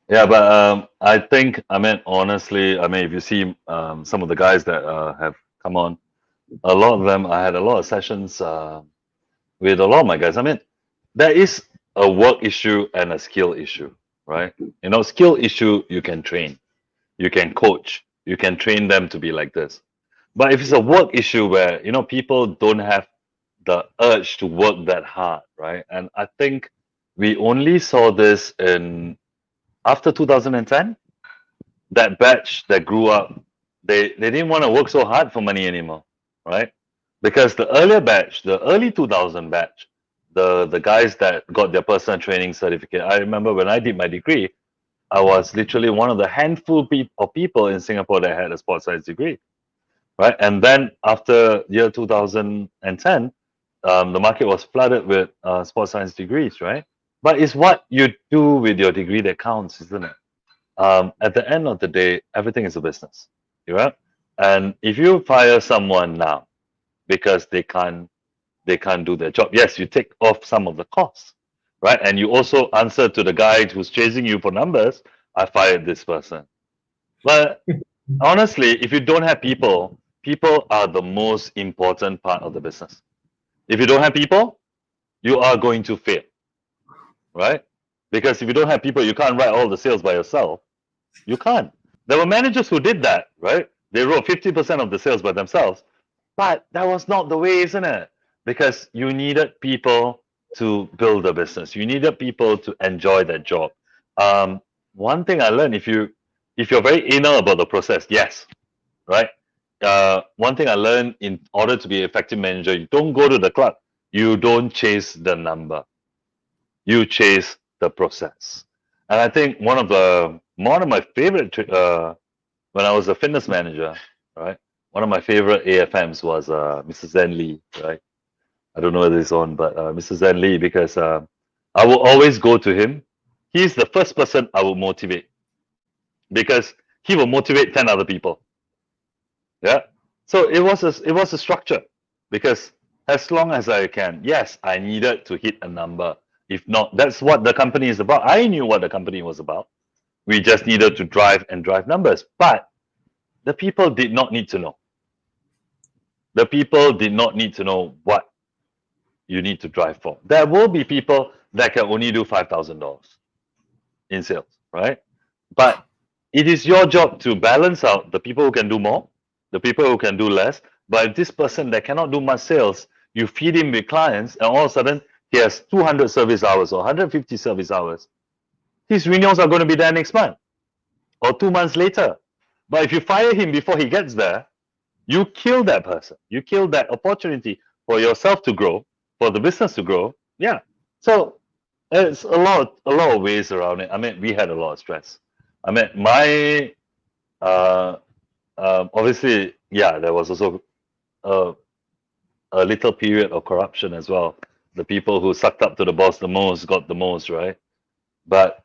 yeah, but I think, I mean, honestly, I mean, if you see some of the guys that have come on, a lot of them, I had a lot of sessions with a lot of my guys. I mean, there is a work issue and a skill issue, right? You know, skill issue, you can train, you can coach, you can train them to be like this. But if it's a work issue where, you know, people don't have the urge to work that hard, right? And I think we only saw this in after 2010, that batch that grew up, they didn't want to work so hard for money anymore, right? Because the earlier batch, the early 2000 batch, the guys that got their personal training certificate, I remember when I did my degree, I was literally one of the handful of people in Singapore that had a sports science degree, right? And then after year 2010, the market was flooded with sports science degrees, right? But it's what you do with your degree that counts, isn't it? At the end of the day, everything is a business, right? And if you fire someone now because they can't do their job, yes, you take off some of the costs, right? And you also answer to the guy who's chasing you for numbers. I fired this person. But honestly, if you don't have people, people are the most important part of the business. If you don't have people, you are going to fail, right? Because if you don't have people, you can't write all the sales by yourself. You can't. There were managers who did that, right? They wrote 50% of the sales by themselves. But that was not the way, isn't it? Because you needed people to build a business. You needed people to enjoy that job. One thing I learned, if you're very anal about the process, yes, right? One thing I learned, in order to be an effective manager, you don't go to the club. You don't chase the number. You chase the process. And I think one of my favorite when I was a fitness manager, right? One of my favorite AFMs was Mr. Zen Lee, right? I don't know whether it's on, but Mr. Zen Lee, because I will always go to him. He's the first person I will motivate because he will motivate 10 other people. Yeah. So it was a structure, because as long as I can, yes, I needed to hit a number. If not, that's what the company is about. I knew what the company was about. We just needed to drive numbers. But the people did not need to know. The people did not need to know what you need to drive for. There will be people that can only do $5,000 in sales, right? But it is your job to balance out the people who can do more, the people who can do less. But if this person that cannot do much sales, you feed him with clients, and all of a sudden he has 200 service hours or 150 service hours, his renewals are going to be there next month or 2 months later. But if you fire him before he gets there, you kill that person. You kill that opportunity for yourself to grow, for the business to grow. Yeah. So it's a lot of ways around it. I mean, we had a lot of stress. I mean, my obviously, yeah, there was also a, a little period of corruption as well. The people who sucked up to the boss the most got the most, right? But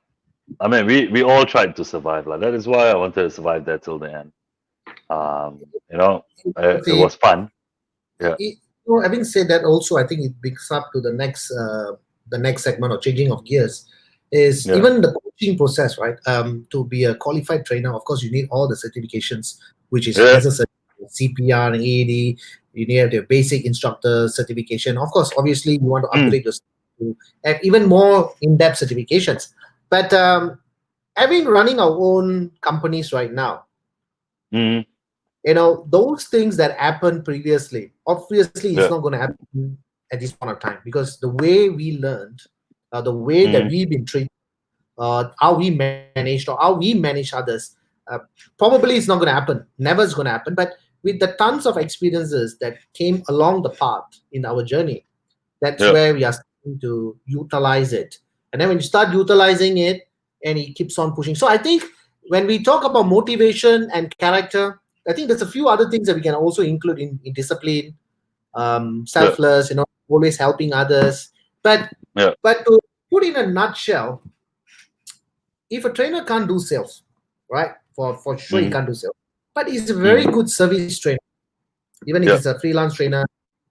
I mean, we all tried to survive. Like, that is why I wanted to survive there till the end. You know, it see, was fun. Yeah. having said that, also I think it brings up to the next segment of changing of gears is Yeah. even the coaching process, right? To be a qualified trainer, of course, you need all the certifications which is Yeah. necessary: CPR and AED. You need the basic instructor certification. Of course, obviously, you want to Mm, upgrade yourself to have even more in-depth certifications. But having running our own companies right now, mm, those things that happened previously, obviously it's yeah. not going to happen at this point of time, because the way we learned the way that Mm, we've been trained, how we managed or how we manage others. Uh, Probably it's not going to happen. Never is going to happen. But with the tons of experiences that came along the path in our journey, that's yeah, where we are starting to utilize it. And then when you start utilizing it, and he keeps on pushing. So I think when we talk about motivation and character, I think there's a few other things that we can also include in discipline, yeah, selfless, always helping others. But yeah. but to put in a nutshell, if a trainer can't do sales, right? For sure he Mm, can't do sales. But he's a very mm, good service trainer, even if he's yeah. a freelance trainer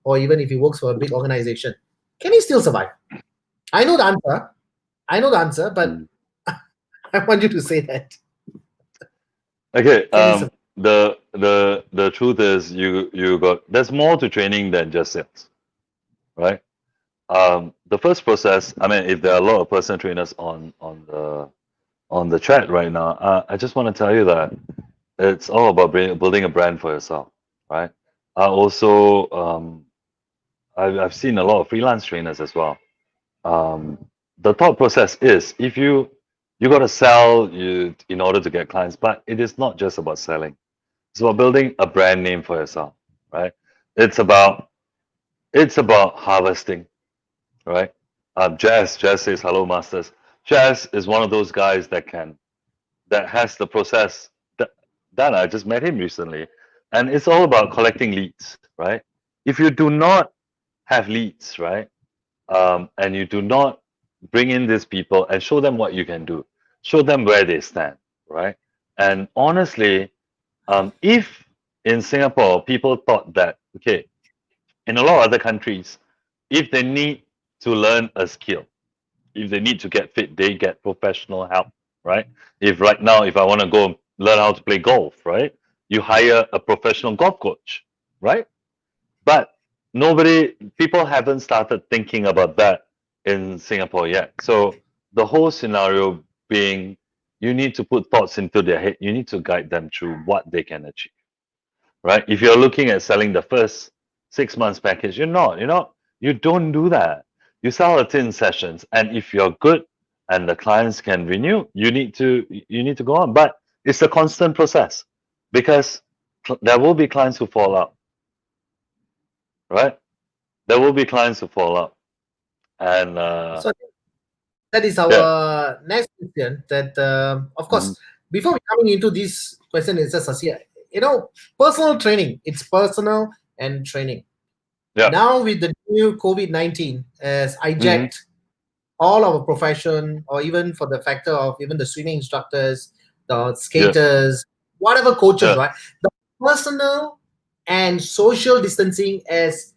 or even if he works for a big organization. Can he still survive? I know the answer. I know the answer, but Mm. I want you to say that. Okay. Can he survive? The truth is, you got there's more to training than just sales, right? The first process. I mean, if there are a lot of personal trainers on the chat right now, I just want to tell you that it's all about building a brand for yourself, right? I also I've seen a lot of freelance trainers as well. um, the thought process is if you got to sell you in order to get clients, but it is not just about selling. It's about building a brand name for yourself, right? It's about it's about harvesting, right? Jazz says hello, masters. Jazz is one of those guys that has the process that I just met him recently, and it's all about collecting leads, right? If you do not have leads, right, and you do not bring in these people and show them what you can do, show them where they stand, right? And honestly, if in Singapore people thought that, okay, in a lot of other countries, if they need to learn a skill, if they need to get fit, they get professional help, right? If right now, if I want to go learn how to play golf, right, you hire a professional golf coach, right? But people haven't started thinking about that in Singapore yet. So the whole scenario being, you need to put thoughts into their head. You need to guide them through what they can achieve, right? If you're looking at selling the first 6 months package, you don't do that. You sell a 10 sessions, and if you're good and the clients can renew, you need to go on. But it's a constant process because there will be clients who fall out, right? There will be clients who fall out. And So I think that is yeah, our next question. That of mhm, course, before we coming into this question, is just Sasi, personal training. It's personal and training. yeah, Now with the new COVID-19 has hmm, hijacked all our profession, or even for the factor of even the swimming instructors, the yeah, skaters, whatever coaches, yeah, right? The personal and social distancing is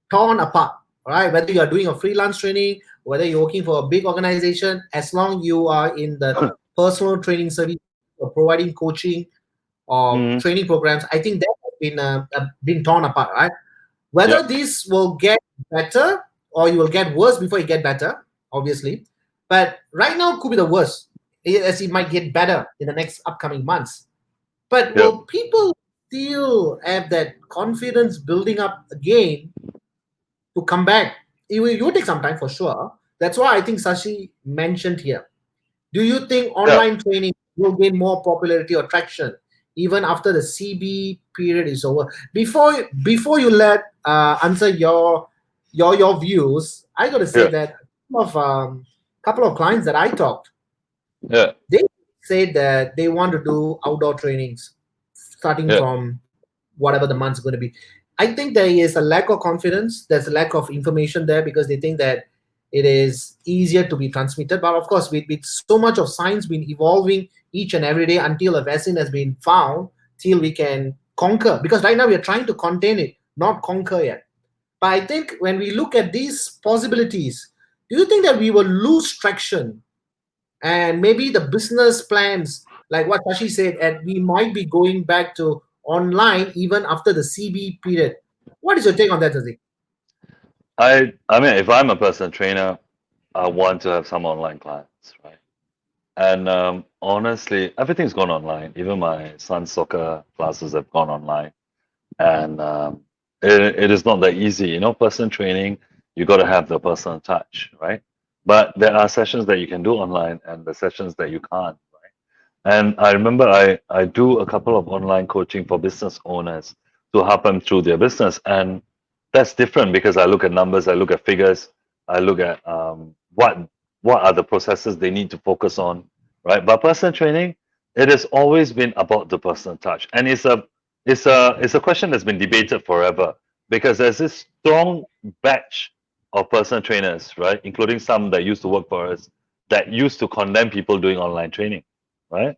torn apart, right? Whether you are doing a freelance training, whether you're working for a big organization, as long you are in the personal training service or providing coaching or hmm, training programs, I think that has been torn apart, right? yeah, Whether this will get better or you will get worse before you get better, obviously. But right now could be the worst, as it might get better in the next upcoming months. But yeah, will people still have that confidence building up again to come back? It will take some time for sure. That's why I think Sashi mentioned here. Do you think yeah, online training will gain more popularity or traction even after the CB period is over? Before you let answer your views, I got to say yeah, that couple of clients that I talked, yeah, they said that they want to do outdoor trainings starting yeah, from whatever the month's going to be. I think there is a lack of confidence. There's a lack of information there because they think that it is easier to be transmitted. But of course, with so much of science been evolving each and every day until a vaccine has been found, till we can conquer. Because right now we are trying to contain it, not conquer yet. But I think when we look at these possibilities, do you think that we will lose traction and maybe the business plans, like what Tashi said, and we might be going back to online even after the CB period? What is your take on that, Tashi? I mean, if I'm a personal trainer, I want to have some online clients, right? And honestly, everything's gone online. Even my son's soccer classes have gone online, and it is not that easy. Personal training, you got to have the personal touch, right? But there are sessions that you can do online and the sessions that you can't. And I remember I do a couple of online coaching for business owners to help them through their business. And that's different because I look at numbers, I look at figures, I look at what are the processes they need to focus on, right? But personal training, it has always been about the personal touch. And it's a question that's been debated forever because there's this strong batch of personal trainers, right? Including some that used to work for us that used to condemn people doing online training, right?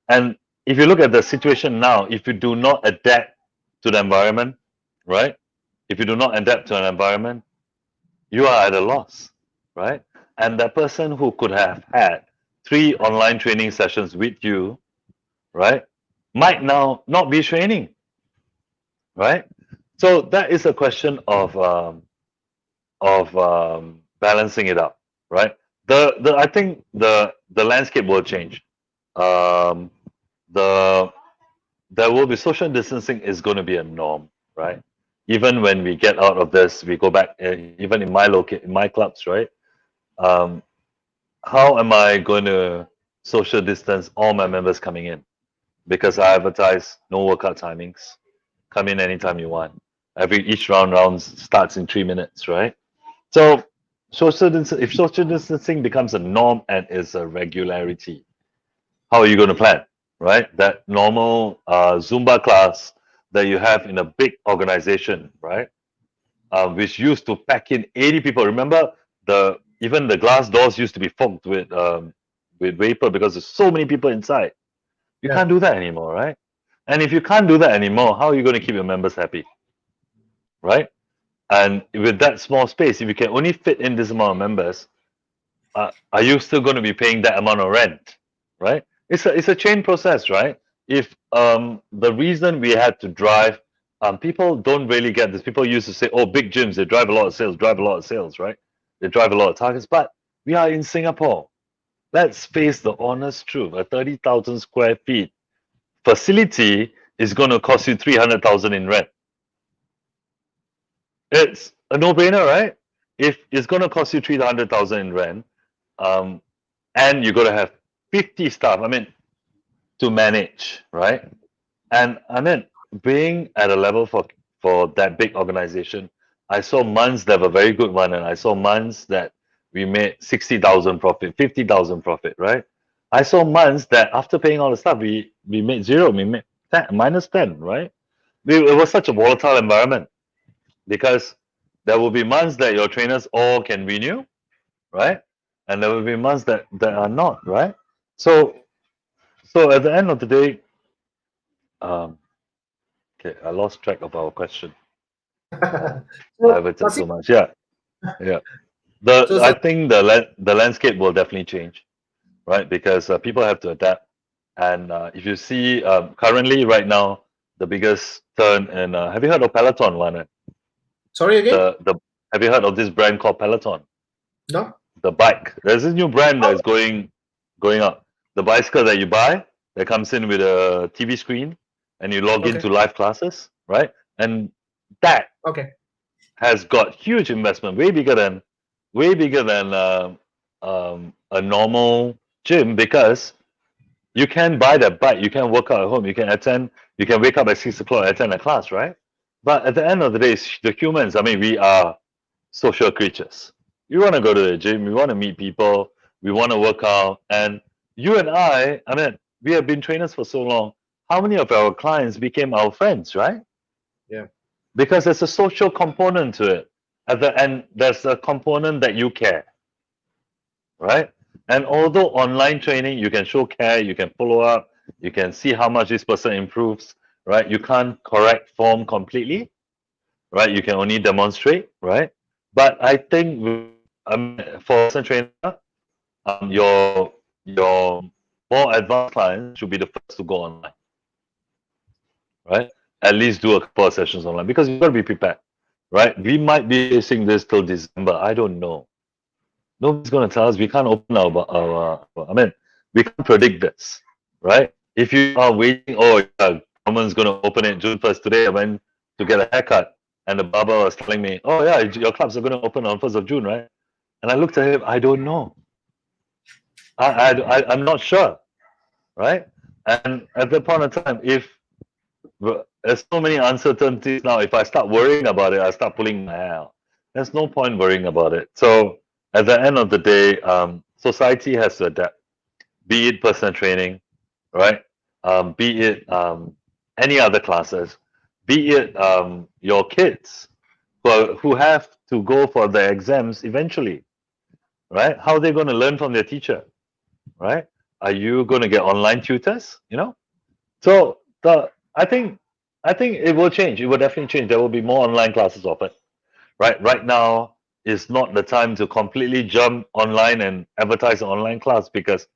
And if you look at the situation now, if you do not adapt to the environment, right? If you do not adapt to an environment, you are at a loss, right? And that person who could have had 3 online training sessions with you, right, might now not be training, right? So that is a question of balancing it up, right? The I think the landscape will change. Um, the there will be social distancing is going to be a norm, right? Even when we get out of this, we go back. Even in in my clubs, right? Um, how am I going to social distance all my members coming in? Because I advertise no workout timings. Come in anytime you want. Each round starts in 3 minutes, right? So if social distancing becomes a norm and is a regularity, how are you going to plan, right? That normal Zumba class that you have in a big organization, right? Which used to pack in 80 people. Remember, even the glass doors used to be fogged with vapor because there's so many people inside. You Yeah. can't do that anymore, right? And if you can't do that anymore, how are you going to keep your members happy, right? And with that small space, if you can only fit in this amount of members, are you still going to be paying that amount of rent, right? It's a chain process, right? If the reason we had to drive, people don't really get this. People used to say, oh, big gyms, they drive a lot of sales, right? They drive a lot of targets, but we are in Singapore. Let's face the honest truth. A 30,000 square feet facility is going to cost you 300,000 in rent. It's a no-brainer, right? If it's going to cost you 300,000 in rent, um, and you're going to have 50 staff, I mean, to manage, right? And I mean, being at a level for that big organization, I saw months that were very good one, and I saw months that we made 60,000 profit, 50,000 profit, right? I saw months that after paying all the stuff, we made zero, we made 10, minus 10, right? It was such a volatile environment because there will be months that your trainers all can renew, right? And there will be months that are not, right? So so at the end of the day, um, okay, I lost track of our question. I So, diverted Sasi, so much. Yeah, yeah. The so, I so think the landscape will definitely change, right? Because people have to adapt. And if you see currently right now, the biggest turn in have you heard of Peloton, Leonard? sorry again? The Have you heard of this brand called Peloton? No? The bike. There's this new brand that Oh, is going up. The bicycle that you buy that comes in with a TV screen and you log okay. into live classes, right? And that Okay. has got huge investment, way bigger than a normal gym because you can buy that bike, you can work out at home, you can wake up at 6 o'clock and attend a class, right? But at the end of the day, the humans, I mean, we are social creatures. We want to go to the gym, we want to meet people, we want to work out. And you and I mean, we have been trainers for so long. How many of our clients became our friends, right? Yeah. Because there's a social component to it. At the end, there's a component that you care, right? And although online training, you can show care, you can follow up, you can see how much this person improves, right? You can't correct form completely, right? You can only demonstrate, right? But I think for personal trainer, your more advanced clients should be the first to go online, right? At least do a couple of sessions online because you've got to be prepared, right? We might be facing this till December. I don't know. Nobody's going to tell us. We can't open I mean, we can't predict this, right? If you are waiting, oh, yeah, government's going to open it June 1st. Today I went to get a haircut and the barber was telling me, oh, yeah, your clubs are going to open on 1st of June, right? And I looked at him, I don't know. I'm not sure, right? And at that point of time, if there's so many uncertainties now, if I start worrying about it, I start pulling my hair out. There's no point worrying about it. So at the end of the day, society has to adapt, be it personal training, right? Be it any other classes, be it your kids who have to go for the exams eventually, right? How are they going to learn from their teacher, right? Are you going to get online tutors? So I think it will change. It will definitely change. There will be more online classes offered. Right now is not the time to completely jump online and advertise an online class because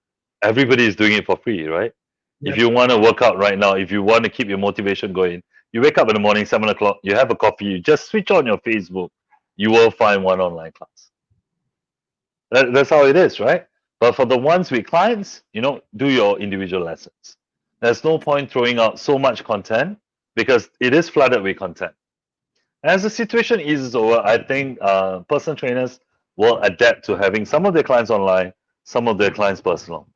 everybody is doing it for free, right? If Yep. you want to work out right now, if you want to keep your motivation going, you wake up in the morning, 7 o'clock, you have a coffee, you just switch on your Facebook, you will find one online class. That's how it is, right? But for the ones with clients, do your individual lessons. There's no point throwing out so much content because it is flooded with content. As the situation eases over, I think personal trainers will adapt to having some of their clients online, some of their clients personal.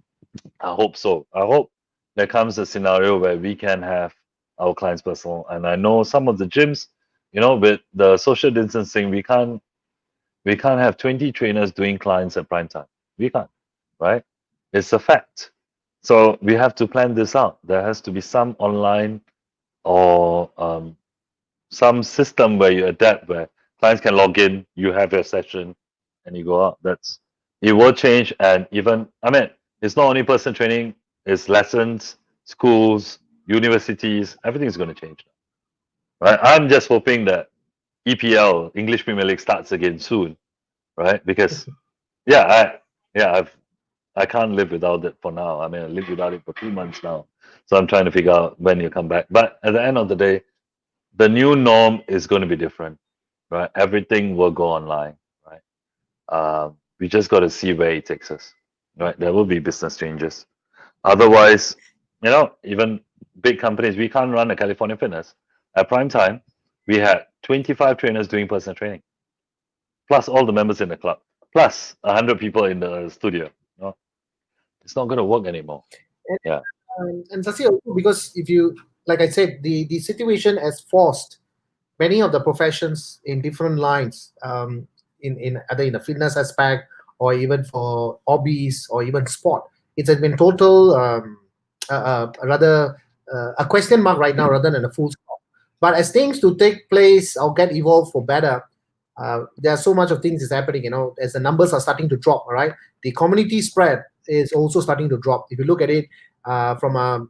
I hope so. I hope there comes a scenario where we can have our clients personal. And I know some of the gyms, with the social distancing, we can't have 20 trainers doing clients at prime time. We can't, right? It's a fact. So we have to plan this out. There has to be some online or some system where you adapt where clients can log in, you have your session, and you go out. It will change. And even, I mean, it's not only person training, it's lessons, schools, universities, everything's going to change. Right? I'm just hoping that EPL, English Premier League, starts again soon, right? Because yeah, I can't live without it for now. I mean, I live without it for 2 months now. So I'm trying to figure out when you come back. But at the end of the day, the new norm is going to be different, right? Everything will go online, right? We just got to see where it takes us, right? There will be business changes. Otherwise, even big companies, we can't run a California Fitness. At prime time, we had 25 trainers doing personal training, plus all the members in the club, plus 100 people in the studio. It's not going to work anymore. Yeah. And Sasi, also because if you, like I said, the situation has forced many of the professions in different lines, in either in the fitness aspect or even for hobbies or even sport. It has been total, rather a question mark right now rather than a full stop. But as things to take place or get evolved for better, there are so much of things is happening. As the numbers are starting to drop, all right, the community spread is also starting to drop. If you look at it from a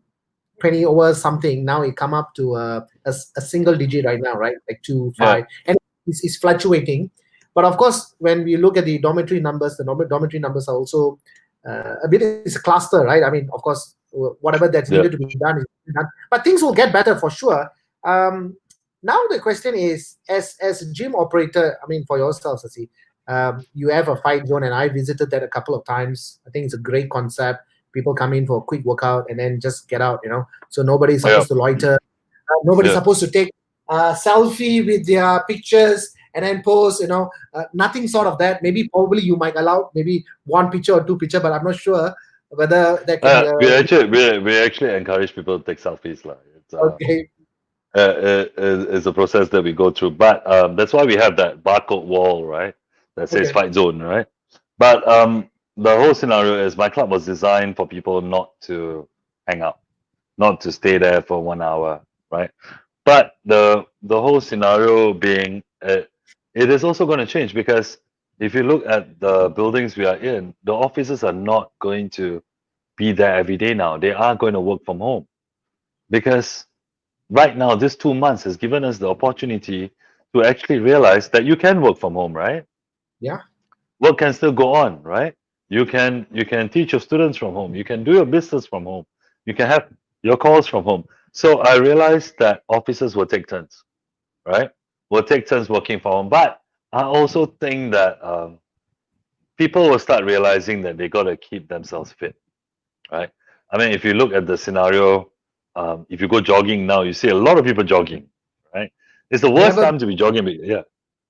20 over something, now it come up to a single digit right now, right? Like 2 Yeah. 5, and it's fluctuating. But of course, when we look at the dormitory numbers, the dormitory numbers are also a bit, it's a cluster, right? I mean, of course, whatever that's Yeah. needed to be done is done, but things will get better for sure. um, Now the question is, as a gym operator, I mean, for yourself, Sasi, you have a fight zone, and I visited that a couple of times. I think it's a great concept. People come in for a quick workout and then just get out, so nobody's Yeah. supposed to loiter. Nobody's Yeah. supposed to take a selfie with their pictures and then post, nothing sort of that. Maybe probably you might allow maybe one picture or two picture, but I'm not sure whether that can be We a actually we actually encourage people to take selfies, lah. okay. It's a process that we go through, but that's why we have that barcode wall, right? That says Okay. fight zone, right? But the whole scenario is my club was designed for people not to hang out, not to stay there for 1 hour, right? But the whole scenario being, it is also going to change because if you look at the buildings we are in, the offices are not going to be there every day now. They are going to work from home because right now, this 2 months has given us the opportunity to actually realize that you can work from home, right? Yeah. Work can still go on, right? You can teach your students from home. You can do your business from home. You can have your calls from home. So I realized that officers will take turns, right? Will take turns working from home. But I also think that people will start realizing that they got to keep themselves fit, right? I mean, if you look at the scenario, if you go jogging now, you see a lot of people jogging, right? It's the worst Never. time to be jogging, but yeah,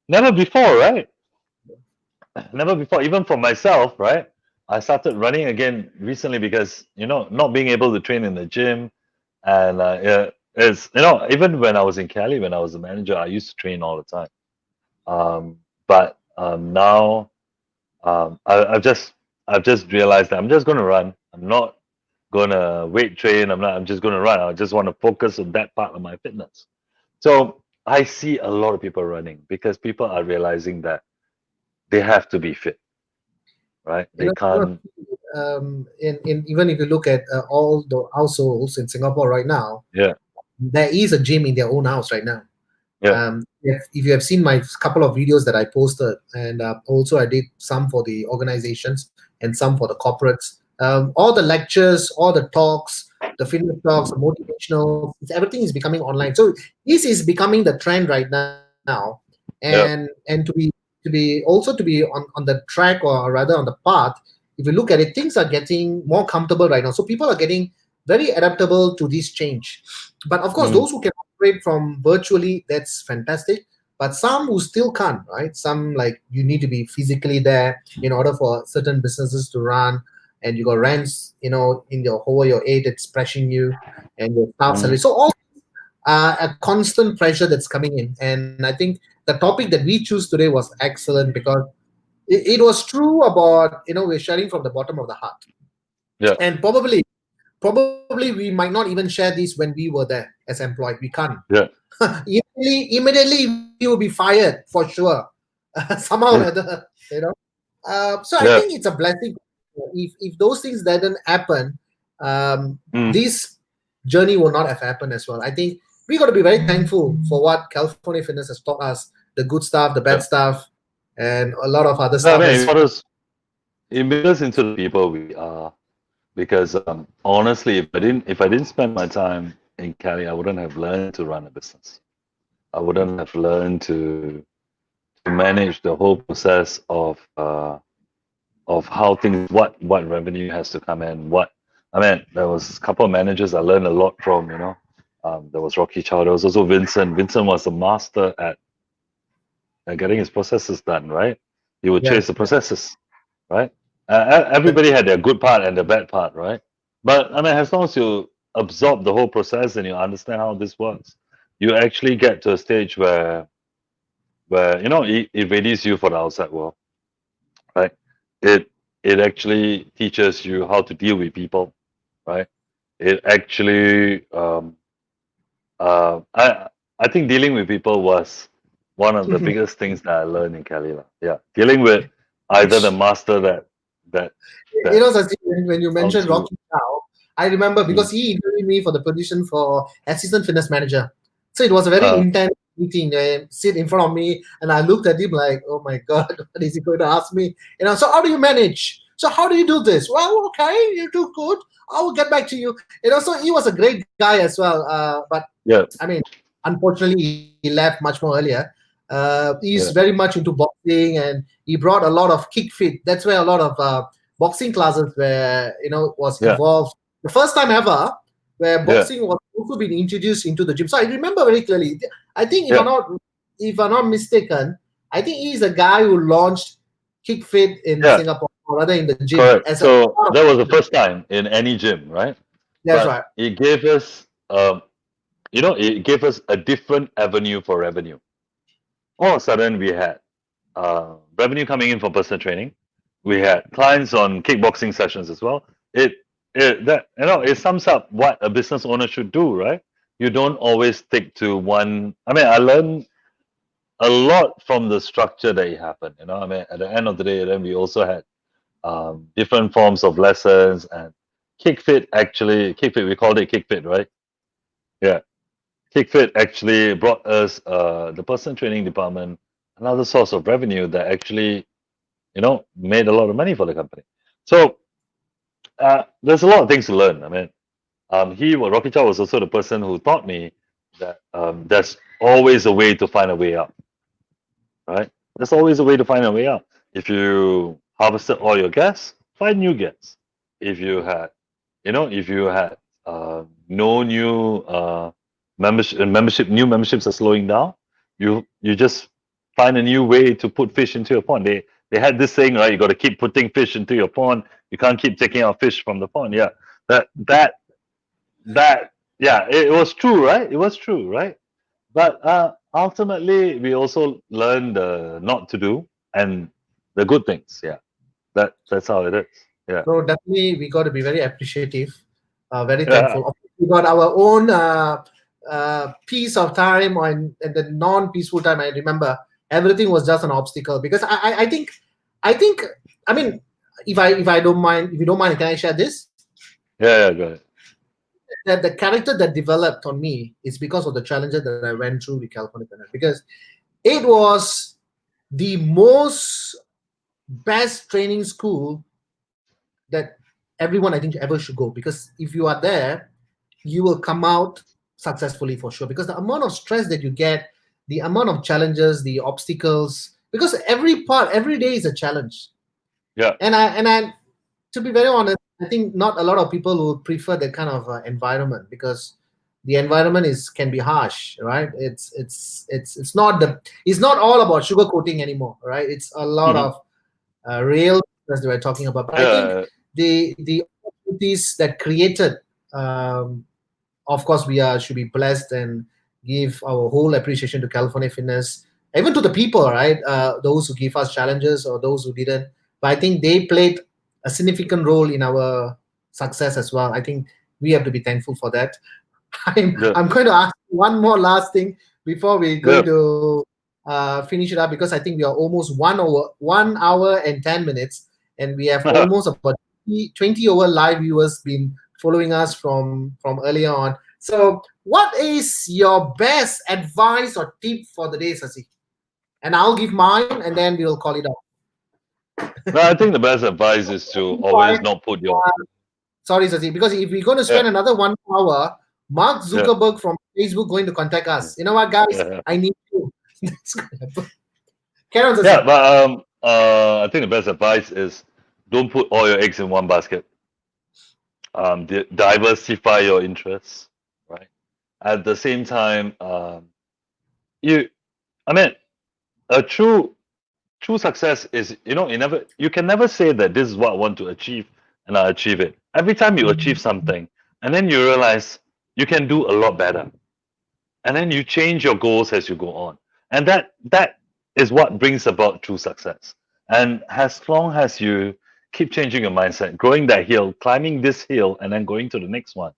never before, right? never before, even for myself, right? I started running again recently because, not being able to train in the gym, and yeah, it's, even when I was in Cali, when I was a manager, I used to train all the time. But now, I've just realized that I'm just going to run. I'm not going to weight train. I'm just going to run. I just want to focus on that part of my fitness. So I see a lot of people running because people are realizing that they have to be fit, right? You They know, you know, can't. in even if you look at all the households in Singapore right now, Yeah, there is a gym in their own house right now. yeah, If you have seen my couple of videos that I posted, and also I did some for the organizations and some for the corporates, all the lectures, all the talks, the fitness talks, the motivational, everything is becoming online. So this is becoming the trend right now, and yeah, to be also to be on the track, or rather on the path. If you look at it, things are getting more comfortable right now. So people are getting very adaptable to this change. But of course, mm, those who can operate from virtually, that's fantastic. But some who still can't, right? Some, like, you need to be physically there in order for certain businesses to run, and you got rents, in your over your head that's pressing you, and your staff salary. mm, So all a constant pressure that's coming in. And I think the topic that we choose today was excellent because it was true about, we're sharing from the bottom of the heart. yeah, And probably we might not even share this when we were there as employed. We can't. yeah, Immediately we will be fired for sure. Somehow or yeah, other. So I yeah, think it's a blessing. If those things didn't happen, mm, this journey will not have happened as well. I think we got to be very thankful for what California Fitness has taught us, the good stuff, the bad yeah. stuff, and a lot of other No, I stuff mean, as well. it made us into the people we are. Because honestly, if I didn't spend my time in Cali, I wouldn't have learned to run a business. I wouldn't have learned to manage the whole process of how things, what revenue has to come in. What I mean, there was a couple of managers I learned a lot from. There was Rocky Chow. There was also Vincent. Vincent was a master at getting his processes done. Right, he would Yeah, chase the processes. Right, everybody had their good part and their bad part. Right, but I mean, as long as you absorb the whole process and you understand how this works, you actually get to a stage where it readies you for the outside world, right? It actually teaches you how to deal with people, right? It actually I think dealing with people was one of the biggest things that I learned in Cali lah. Yeah, dealing with either the master that that Sachin, when you comes mentioned through. Rocky Chow, I remember Mm. because he interviewed me for the position for assistant fitness manager. So it was a very Uh, intense meeting. Sit in front of me, and I looked at him like, "Oh my God, what is he going to ask me?" So how do you manage? So how do you do this? Well, okay, you do good. I will get back to you. So he was a great guy as well. But yeah, I mean, unfortunately, he left much more earlier. He's yeah, very much into boxing, and he brought a lot of kick fit. That's where a lot of boxing classes where was yeah, evolved. The first time ever where yeah, boxing was also being introduced into the gym. So I remember very clearly. I think yeah. if I'm not mistaken, I think he's the guy who launched kick fit in Yeah, Singapore, or rather in the gym correct. as a So part of. that was the first time in any gym, right? That's But right. it gave us, it gave us a different avenue for revenue. All of a sudden, we had revenue coming in from personal training. We had clients on kickboxing sessions as well. It, it sums up what a business owner should do, right? You don't always stick to one. I mean, I learned a lot from the structure that it happened. I mean, at the end of the day, then we also had different forms of lessons and kickfit, we called it kickfit, right? Yeah, kickfit actually brought us the personal training department another source of revenue that actually made a lot of money for the company. So there's a lot of things to learn. I mean, Rocky Chow was also the person who taught me that there's always a way to find a way out, right? There's always a way to find a way out. If you harvested all your gas, find new gas. If you had, if you had no new new memberships are slowing down, you just find a new way to put fish into your pond. they had this saying, right? You got to keep putting fish into your pond. You can't keep taking out fish from the pond. Yeah, that that that yeah, it was true, right? It was true, right? But ultimately, we also learned not to do and the good things. Yeah, that's how it is. Yeah, So definitely, we got to be very appreciative, very yeah, thankful. Of course, we got our own piece of time, and the non-peaceful time. I remember everything was just an obstacle because I think, I mean, if I don't mind, if you don't mind, can I share this? yeah, yeah. Go ahead. That the character that developed on me is because of the challenges that I went through with California Finance, because it was the most best training school that everyone I think ever should go, because if you are there, you will come out successfully for sure. Because the amount of stress that you get, the amount of challenges, the obstacles, because every day is a challenge. Yeah, And to be very honest, I think not a lot of people will prefer that kind of environment, because the environment is can be harsh, right? It's not it's not all about sugarcoating anymore, right? It's a lot hmm, of real business that we're talking about. But I think yeah, the opportunities that created, um, of course, we are should be blessed and give our whole appreciation to California Fitness, even to the people, right? Those who give us challenges or those who didn't. But I think they played a significant role in our success as well. I think we have to be thankful for that. yeah, I'm going to ask one more last thing before we're yeah. going to finish it up, because I think we are almost 1 hour and 10 minutes, and we have almost about 20 over live viewers been following us from earlier on. So, what is your best advice or tip for the day, Sasi? And I'll give mine, and then we'll call it off. No, I think the best advice is to Why? always not put your Sorry, Sasi, because if we're going to yeah, spend another 1 hour, Mark yeah, Zuckerberg from Facebook going to contact us. You know what, guys? yeah. I need you. That's going to happen. Carry on, Yeah, Sasi. but I think the best advice is don't put all your eggs in one basket. Diversify your interests, right? At the same time, you, I mean, a true success is, you can never say that this is what I want to achieve and I achieve it. Every time you achieve something, and then you realize you can do a lot better, and then you change your goals as you go on, and that is what brings about true success. And as long as you keep changing your mindset, growing that hill, climbing this hill, and then going to the next one,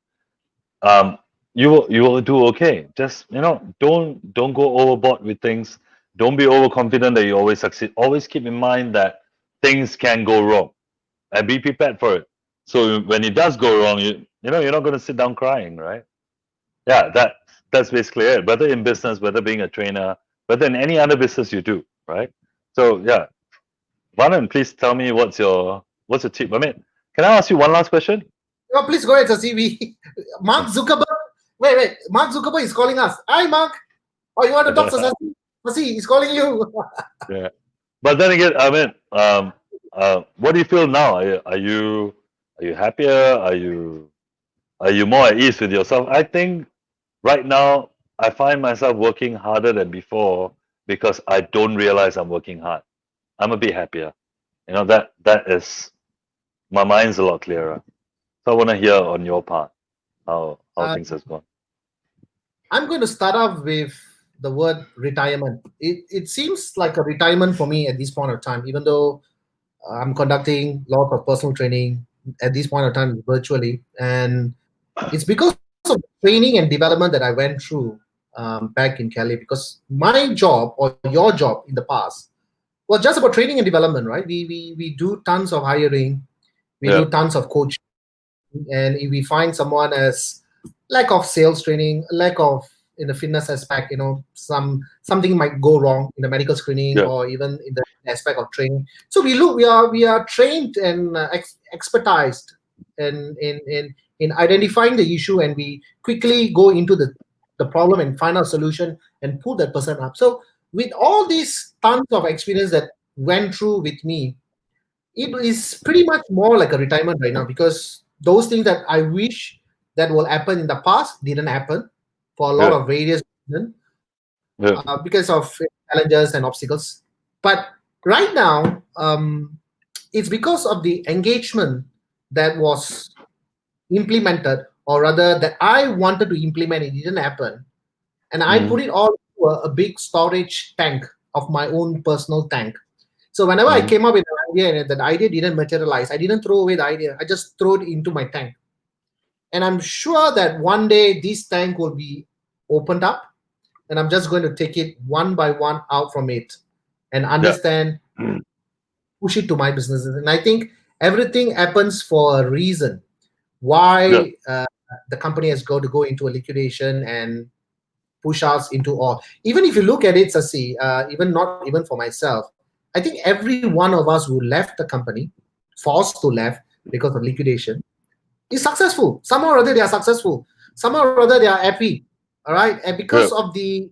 um, you will do okay. Just don't go overboard with things. Don't be overconfident that you always succeed. Always keep in mind that things can go wrong, and be prepared for it. So when it does go wrong, you're not going to sit down crying, right? Yeah, that's basically it. Whether in business, whether being a trainer, whether in any other business you do, right? So yeah, Vanan, please tell me what's your tip. I mean, can I ask you one last question? Oh, please go ahead, Sasi. Mark Zuckerberg. Wait. Mark Zuckerberg is calling us. Hi, Mark. Oh, you want to talk to Sasi? Sasi, he's calling you. Yeah. But then again, I mean, what do you feel now? Are you happier? Are you more at ease with yourself? I think right now I find myself working harder than before because I don't realize I'm working hard. I'm a bit happier. That is my mind's a lot clearer. So I want to hear on your part how Uh, things has gone. I'm going to start off with the word retirement. It seems like a retirement for me at this point of time, even though I'm conducting lots of personal training at this point of time virtually. And it's because of the training and development that I went through back in Cali. Because my job or your job in the past was just about training and development, right? We do tons of hiring, we Yeah, do tons of coaching, and if we find someone as lack of sales training, lack of in the fitness aspect, something might go wrong in the medical screening yeah, or even in the aspect of training. So we are trained and expertised in identifying the issue, and we quickly go into the problem and find a solution and pull that person up. So with all these tons of experience that went through with me, it is pretty much more like a retirement right now, because those things that I wish that will happen in the past didn't happen for a lot yeah, of various reasons, yeah, because of challenges and obstacles. But Right now, it's because of the engagement that was implemented, or rather that I wanted to implement. It didn't happen, and I Mm, put it all into a big storage tank of my own personal tank. So whenever I mm, came up with an idea and that idea didn't materialize, I didn't throw away the idea. I just threw it into my tank. And I'm sure that one day this tank will be opened up, and I'm just going to take it one by one out from it and yeah, understand, push it to my businesses. And I think everything happens for a reason. yeah, Why the company has got to go into a liquidation and push us into all. Even if you look at it, Sasi, even not even for myself, I think every one of us who left the company, forced to left because of liquidation, is successful. Somehow or other they are successful. Somehow or other they are happy. All right, and yeah, because of the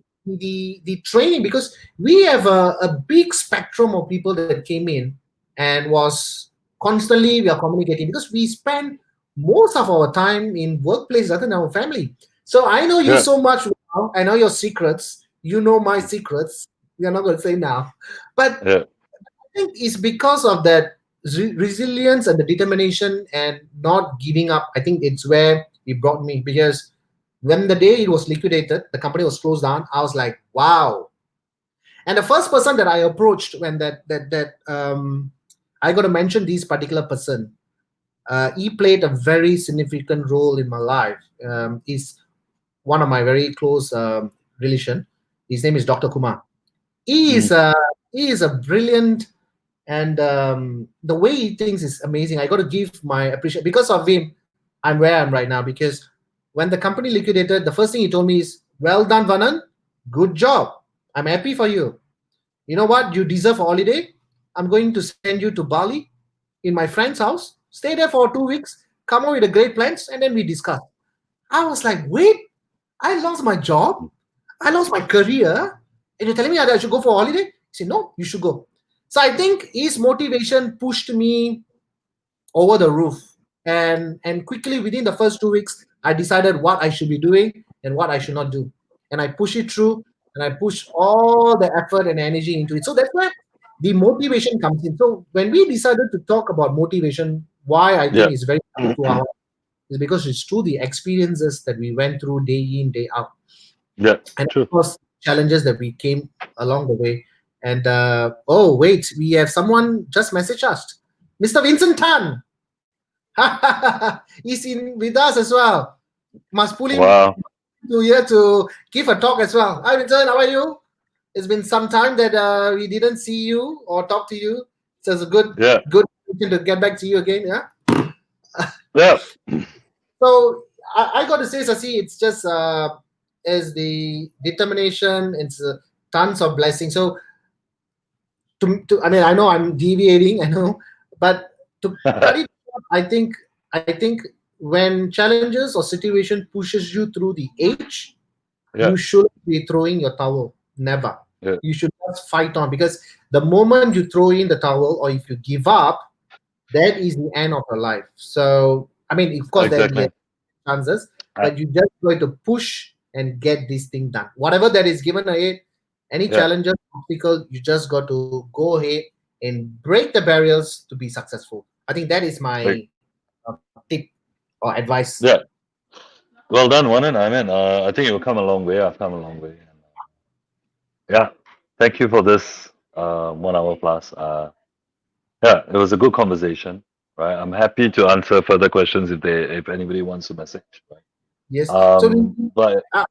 training, because we have a big spectrum of people that came in and was constantly we are communicating, because we spend most of our time in workplace rather than our family. So I know you yeah, so much now. I know your secrets. You know my secrets. We are not going to say now, but yeah, think it's because of that resilience and the determination and not giving up. I think it's where it brought me, because when the day it was liquidated, the company was closed down. I was like, wow. And the first person that I approached when I got to mention this particular person. He played a very significant role in my life. He's one of my very close relation. His name is Dr. Kumar. He mm, is a he is a brilliant, and the way he thinks is amazing. I got to give my appreciation. Because of him, I'm where I'm right now. Because when the company liquidated, the first thing he told me is, well done, Vanan, good job, I'm happy for you. You know what, you deserve a holiday. I'm going to send you to Bali in my friend's house, stay there for 2 weeks, come up with a great plans, and then we discuss. I was like, wait, I lost my job, I lost my career, and you're telling me that I should go for a holiday? He said, no, you should go. So I think his motivation pushed me over the roof. And quickly within the first 2 weeks, I decided what I should be doing and what I should not do. And I push it through, and I push all the effort and energy into it. So that's where the motivation comes in. So when we decided to talk about motivation, why I yeah, think it's very close to our, is because it's through the experiences that we went through day in, day out, yeah, and of true. course challenges that we came along the way. And oh wait, we have someone just messaged us, Mr. Vincent Tan. He's in with us as well. Must pull him Wow. to here to give a talk as well. Hi Vincent, how are you? It's been some time that we didn't see you or talk to you, so it's a Yeah, good to get back to you again. Yeah. yeah, So I got to say, Sasi, it's just is the determination. It's tons of blessings. So I mean, I know I'm deviating, I know, but to cut it short, I think when challenges or situation pushes you through the edge, yeah, you should be throwing your towel. Never. yeah, You should just fight on, because the moment you throw in the towel, or if you give up, that is the end of your life. So I mean, of course, there will be exactly. chances, Uh, but you just going to push and get this thing done. Whatever that is given ahead, any yeah, challenges, obstacle, you just got to go ahead and break the barriers to be successful. I think that is like, my tip or advice. yeah. Well done, Wanan. I mean, I think you've come a long way. I've come a long way. And, yeah, thank you for this 1 hour plus. Yeah, it was a good conversation, right? I'm happy to answer further questions if anybody wants to message, right? Yes. So But uh,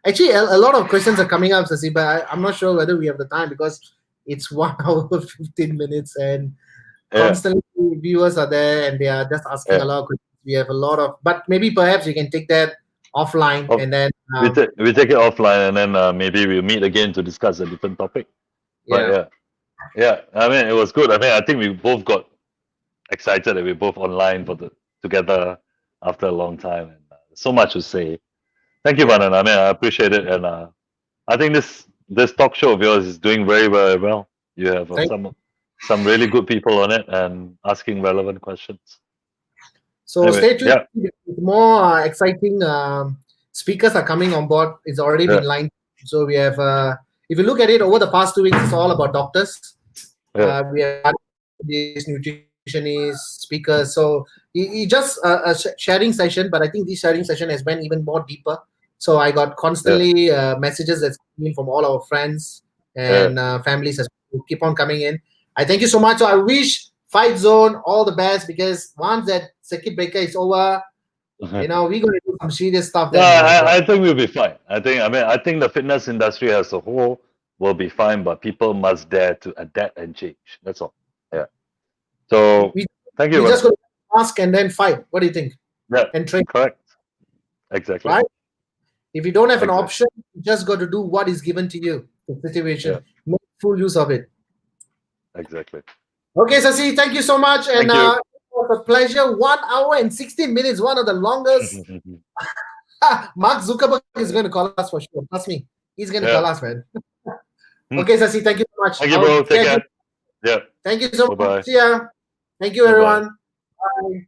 actually, a lot of questions are coming up, Sasi, but I'm not sure whether we have the time, because it's 1 hour 15 minutes, and yeah, constantly viewers are there and they are just asking yeah. a lot of questions. We have a lot of, but maybe perhaps we can take that offline, Oh, and then we take it offline and then maybe we'll meet again to discuss a different topic. But yeah, yeah, yeah. I mean, it was good. I mean, I think we both got excited that we're both online for the together after a long time, and so much to say. Thank you, yeah. Vanan. I mean, I appreciate it, and I think this talk show of yours is doing very, very well. You have Thank. some really good people on it and asking relevant questions. So Anyway, stay tuned. yeah, More exciting speakers are coming on board. It's already yeah, been lined. So we have, if you look at it over the past 2 weeks, it's all about doctors. Yeah. We have this nutritionist speaker. So he just a sharing session, but I think this sharing session has went even more deeper. So I got Yeah. constantly messages that's coming from all our friends Yeah. and families as who keep on coming in. I thank you so much. So I wish Fight Zone all the best, because once that circuit breaker is over, No, we're gonna do some serious stuff then. Oh my I god. think we'll be fine. I think the fitness industry as a whole will be fine, but people must dare to adapt and change. That's all. Yeah. So We thank we you. just gonna ask and then fight. What do you think? Yeah. And train, Correct. Exactly. right? If you don't have an Exactly. option, you just got to do what is given to you. The Yeah. situation. Make full use of it. Exactly. Okay, Sasi, thank you so much. And Thank you. it was a pleasure. 1 hour and 16 minutes, one of the longest. Mark Zuckerberg is going to call us for sure. Trust me. He's going to call Yeah. us, man. Hmm. Okay, Sasi, thank you so much. Thank you, I'll bro. Take catch you. care. Yeah. Thank you so Bye much. bye. See ya. Thank you, Bye bye. everyone. Bye.